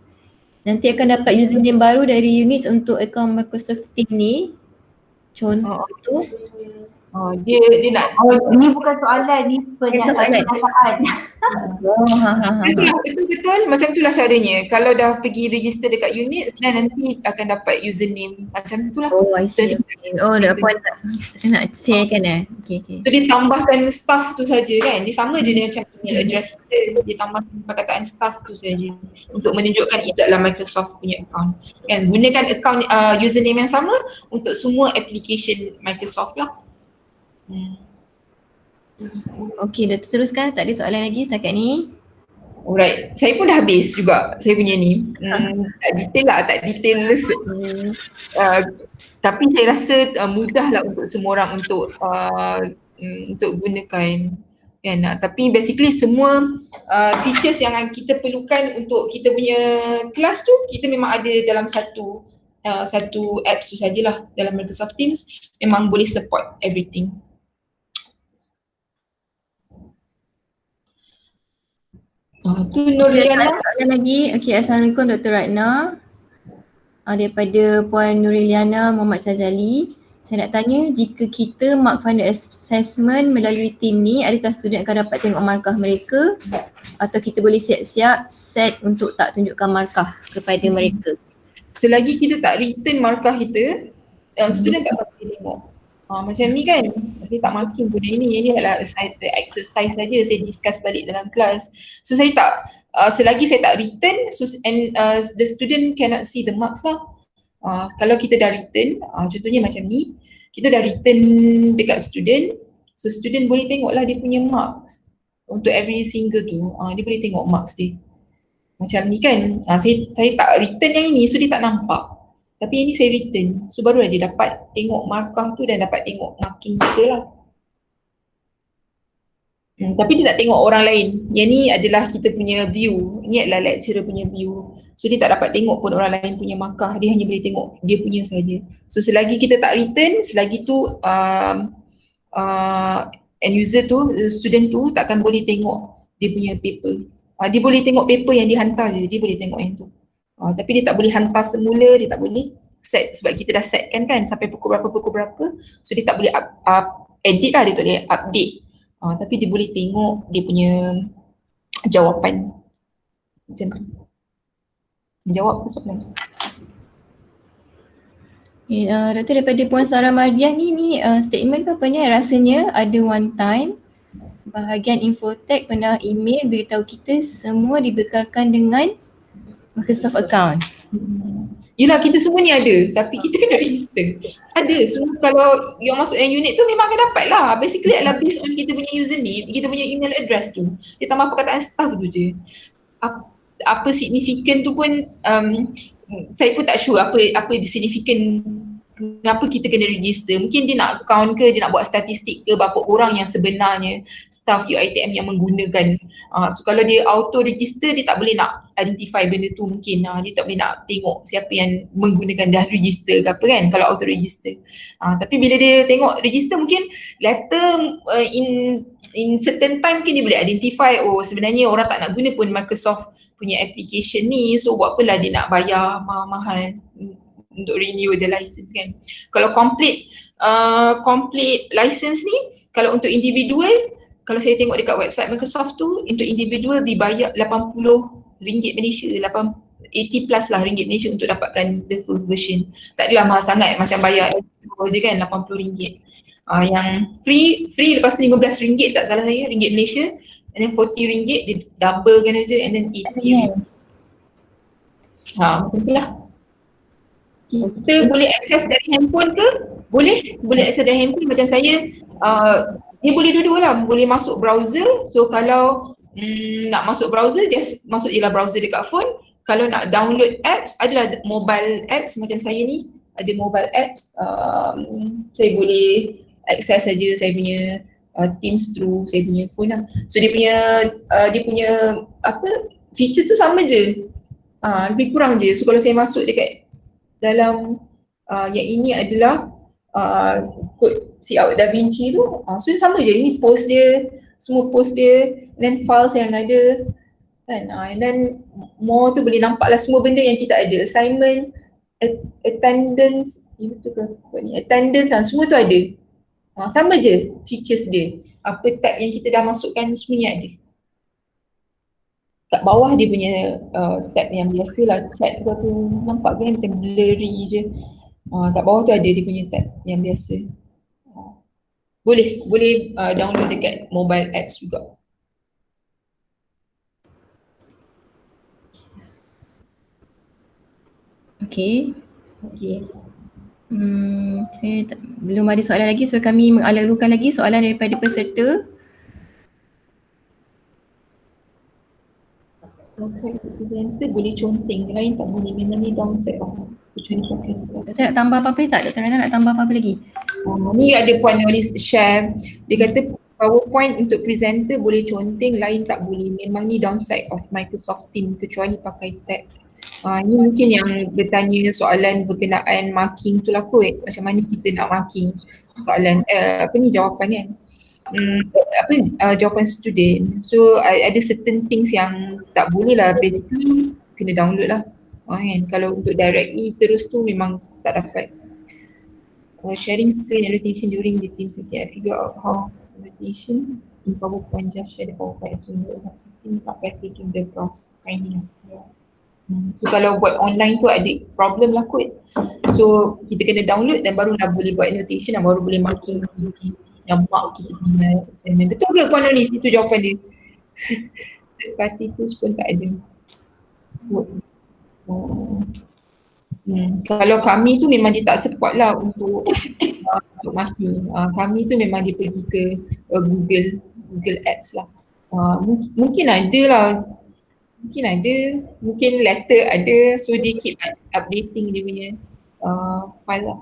Nanti akan dapat username baru dari unit untuk akaun Microsoft Teams ni. Contoh tu. Dia nak ni bukan soalan, ni pernyataan. Betul. Macam itulah caranya. Kalau dah pergi register dekat unit, dan nanti akan dapat username macam itulah. I see. Dah Puan nak sharekan Okay. So dia tambahkan staff tu saja kan. Dia sama je dengan macam email address kita. Dia tambahkan perkataan staff tu saja untuk menunjukkan itu adalah Microsoft punya account. Kan, gunakan account username yang sama untuk semua application Microsoft lah. Okay, dah teruskan. Tak ada soalan lagi setakat ni. Alright, saya pun dah habis juga saya punya ni. Tak detail tapi saya rasa mudah lah untuk semua orang untuk gunakan. kan. Tapi basically semua features yang kita perlukan untuk kita punya kelas tu kita memang ada dalam satu apps tu sajalah dalam Microsoft Teams, memang boleh support everything. Tu Nurliana. Ada lagi. Okey, Assalamualaikum Dr. Ratna. Daripada Puan Nurliana Muhammad Syazali. Saya nak tanya, jika kita mark final assessment melalui team ni, adakah student akan dapat tengok markah mereka atau kita boleh siap-siap set untuk tak tunjukkan markah kepada mereka? Selagi kita tak return markah kita, student tak boleh tengok. Macam ni kan, saya tak marking pun ini adalah exercise saja, saya discuss balik dalam kelas. So saya tak, selagi saya tak return the student cannot see the marks lah. Kalau kita dah return, contohnya macam ni, kita dah return dekat student, so student boleh tengok lah dia punya marks untuk every single tu, dia boleh tengok marks dia. Macam ni kan, saya tak return yang ini, so dia tak nampak. Tapi yang ni saya return, so baru dia dapat tengok markah tu dan dapat tengok marking kita lah. Tapi dia tak tengok orang lain. Yang ni adalah kita punya view, ni adalah lecturer punya view. So dia tak dapat tengok pun orang lain punya markah, dia hanya boleh tengok dia punya saja. So selagi kita tak return, selagi tu end user tu, student tu takkan boleh tengok dia punya paper. Dia boleh tengok paper yang dihantar je, dia boleh tengok yang tu. Tapi dia tak boleh hantar semula, dia tak boleh set sebab kita dah setkan kan sampai pukul berapa. So dia tak boleh edit lah, dia tak boleh update. Tapi dia boleh tengok dia punya jawapan. Macam tu. Jawab ke soalan? Doktor, daripada Puan Sarah Mardian ni statement apa ni, rasanya ada one time bahagian Infotech pernah email beritahu kita semua dibekalkan dengan Microsoft account. Yelah, kita semua ni ada, tapi kita kena register. Ada, semua kalau yang masuk yang unit tu memang akan dapat lah. Basically adalah based on kita punya username, kita punya email address tu. Dia tambah perkataan staff tu je. Apa signifikan tu pun saya pun tak sure apa signifikan kenapa kita kena register. Mungkin dia nak count ke, dia nak buat statistik ke berapa orang yang sebenarnya staff UiTM yang menggunakan. So kalau dia auto register, dia tak boleh nak identify benda tu mungkin. Dia tak boleh nak tengok siapa yang menggunakan dah register ke apa kan kalau auto register. Tapi bila dia tengok register, mungkin later in certain time mungkin dia boleh identify, oh sebenarnya orang tak nak guna pun Microsoft punya application ni, so buat apalah dia nak bayar mahal-mahal untuk renew the license kan. Kalau complete license ni, kalau untuk individual, kalau saya tengok dekat website Microsoft tu, untuk individual dibayar RM80 Malaysia, 80 plus lah ringgit Malaysia untuk dapatkan the full version. Tak adalah mahal sangat macam bayar je kan, RM80. Yang free lepas tu RM15 tak salah saya, ringgit Malaysia, and then RM40 dia double kan aja, and then RM80. Macam tu lah. Kita boleh akses dari handphone ke? Boleh akses dari handphone. Macam saya, dia boleh dua-dua lah, boleh masuk browser. So kalau nak masuk browser, just masuk je lah browser dekat phone. Kalau nak download apps, adalah mobile apps macam saya ni, ada mobile apps. Saya boleh akses saja saya punya Teams through saya punya phone lah. So dia punya features tu sama je, lebih kurang je. So kalau saya masuk dekat dalam yang ini adalah kod Siawak Da Vinci tu, so sama je, ini post dia, semua post dia, then files yang ada kan, and then more tu boleh nampak lah semua benda yang kita ada, assignment, attendance, betul ke ni, attendance semua tu ada. Sama je features dia, apa tab yang kita dah masukkan semuanya ada. Kat bawah dia punya tab yang biasa lah, chat ke tu nampak kan macam blurry je. Kat bawah tu ada dia punya tab yang biasa. Boleh download dekat mobile apps juga. Okay. Saya belum ada soalan lagi, so kami mengalu-alukan lagi soalan daripada peserta. Presenter boleh conteng, lain tak boleh, memang ni downside of Doktor nak tambah apa-apa tak? Doktor Rana nak tambah apa-apa lagi? Ni ada puan nulis share, dia kata PowerPoint untuk presenter boleh conteng, lain tak boleh. Memang ni downside of Microsoft Teams kecuali pakai tab. Ni mungkin yang bertanya soalan berkenaan marking tu lah kot. Macam mana kita nak marking soalan, jawapan kan. Jawapan student. So ada certain things yang tak boleh lah, basically kena download lah. Kan? Kalau untuk directly terus tu memang tak dapat. Sharing screen annotation during the Teams meeting. I figure out how annotation in PowerPoint, just share the PowerPoint as well. Something not by clicking the browse finding. So kalau buat online tu ada problem lah kot. So kita kena download dan barulah boleh buat annotation dan baru boleh marking yang mark kita punya assignment. Betul ke Puan Nonis? Itu jawapan dia. Third party tools pun tak ada. Kalau kami tu memang dia tak support lah untuk marking. Kami tu memang dia pergi ke Google Apps lah. Mungkin ada lah. Mungkin letter ada, so dia keep updating dia punya file lah.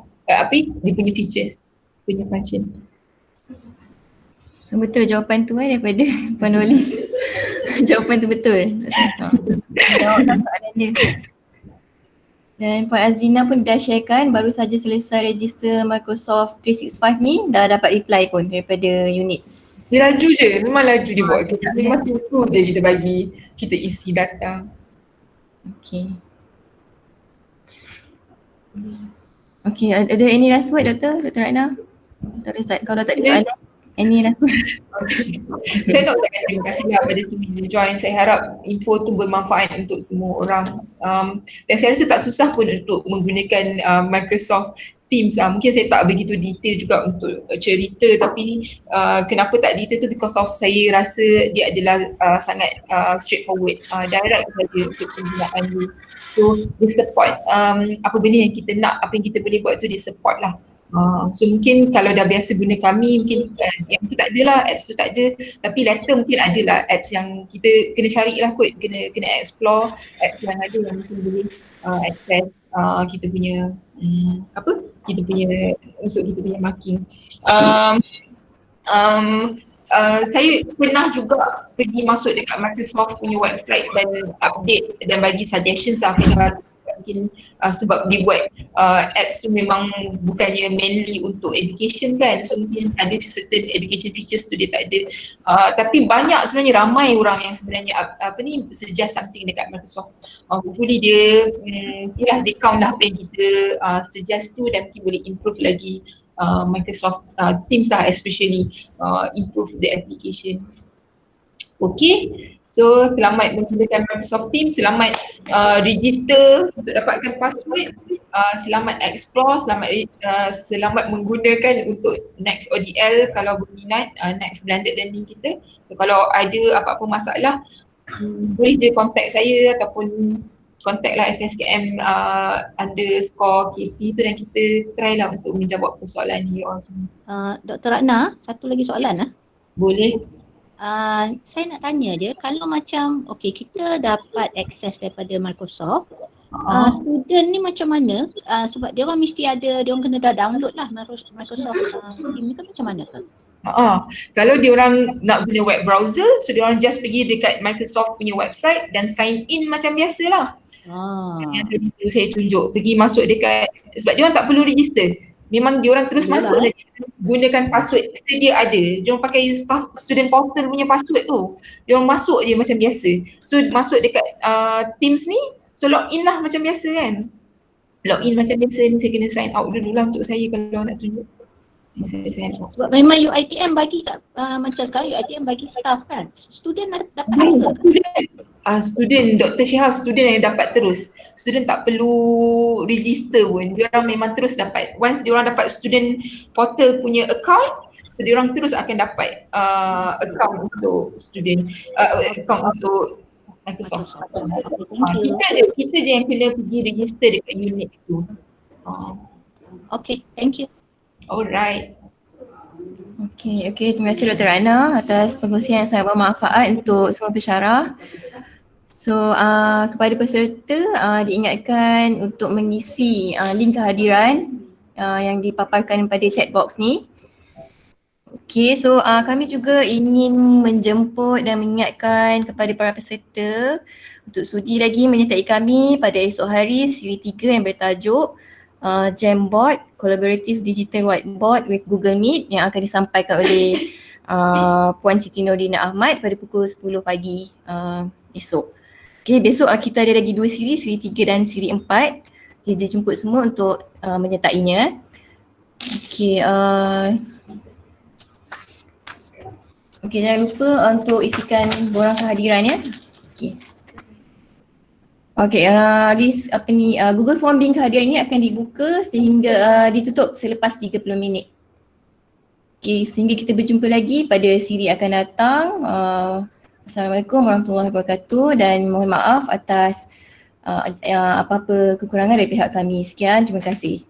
Dia punya features, punya function. So betul jawapan tu daripada penulis. Jawapan tu betul. Jawabkan soalan dia. Dan Puan Azlina pun dah sharekan baru saja selesai register Microsoft 365 ni, dah dapat reply pun daripada units. Dia laju je, memang laju dia buat kita. Memang tu je kita bagi, kita isi data. Okay. Okay, ada any last word Dr. Ratna? Dr. Rizal, kalau tak ada soalan, any last word? Saya nak ucapkan terima kasih lah pada semua yang join. Saya harap info tu bermanfaat untuk semua orang. Dan saya rasa tak susah pun untuk menggunakan Microsoft Teams. Mungkin saya tak begitu detail juga untuk cerita, tapi kenapa tak detail tu because of saya rasa dia adalah sangat straightforward, direct saja untuk penggunaan dia. So dia support apa benda yang kita nak, apa yang kita boleh buat tu dia support lah. So mungkin kalau dah biasa guna kami, mungkin yang tu tak ada lah, apps tu tak ada. Tapi later mungkin ada lah apps yang kita kena cari lah kot, kena explore apps yang ada yang mungkin boleh access kita punya kita punya marking. Saya pernah juga pergi masuk dekat Microsoft punya website dan update dan bagi suggestions lah mungkin sebab dia buat apps tu memang bukannya mainly untuk education kan, so mungkin ada certain education features tu dia tak ada, tapi banyak sebenarnya, ramai orang yang sebenarnya suggest something dekat Microsoft. Hopefully dia dia count lah apa yang kita suggest tu dan mungkin boleh improve lagi Microsoft Teams lah, especially improve the application. Okay, so selamat menggunakan Microsoft Teams, selamat register untuk dapatkan password, selamat explore, selamat menggunakan untuk next ODL kalau berminat, next blended learning kita. So kalau ada apa-apa masalah, boleh je contact saya ataupun contact lah FSKM _KP tu dan kita try lah untuk menjawab persoalan you all semua. Dr. Ratna, satu lagi soalan Boleh. Saya nak tanya je, kalau macam kita dapat akses daripada Microsoft, student ni macam mana? Sebab dia orang mesti ada, dia orang kena dah download lah Microsoft Teams tu, macam mana ke? Kalau dia orang nak guna web browser, so dia orang just pergi dekat Microsoft punya website dan sign in macam biasa lah. Yang tadi tu saya tunjuk, pergi masuk dekat, sebab dia orang tak perlu register. Memang diorang terus masuk saja, gunakan password sedia ada. Diorang pakai student portal punya password tu. Diorang masuk je macam biasa. So masuk dekat Teams ni, so login lah macam biasa kan. Login macam biasa ni, saya kena sign out dulu lah untuk saya kalau nak tunjuk. Saya sign out. Sebab memang UiTM bagi kat, macam sekarang UiTM bagi staff kan. Student dapat juga kan? Student, Dr. Syihah, student yang dapat terus. Student tak perlu register pun. Diorang memang terus dapat. Once diorang dapat student portal punya account, so diorang terus akan dapat account untuk student, account untuk Microsoft. Kita je yang kena pergi register dekat Unix tu. Okay, thank you. Alright. Okay, terima kasih Dr. Ratna atas perkongsian yang sangat bermanfaat untuk semua pensyarah. So kepada peserta diingatkan untuk mengisi link kehadiran yang dipaparkan pada chat box ni Okay, so kami juga ingin menjemput dan mengingatkan kepada para peserta untuk sudi lagi menyertai kami pada esok hari siri 3 yang bertajuk Jamboard Collaborative Digital Whiteboard with Google Meet yang akan disampaikan oleh Puan Siti Nordina Ahmad pada pukul 10 pagi esok. Okay, besok kita ada lagi 2 siri, siri 3 dan siri 4. Okay, dijemput semua untuk menyertainya. Okay, okay, jangan lupa untuk isikan borang kehadiran ya. Okay. Okay, list Google Form link kehadiran ini akan dibuka sehingga ditutup selepas 30 minit. Okay, sehingga kita berjumpa lagi pada siri akan datang. Assalamualaikum warahmatullahi wabarakatuh dan mohon maaf atas apa-apa kekurangan dari pihak kami. Sekian, terima kasih.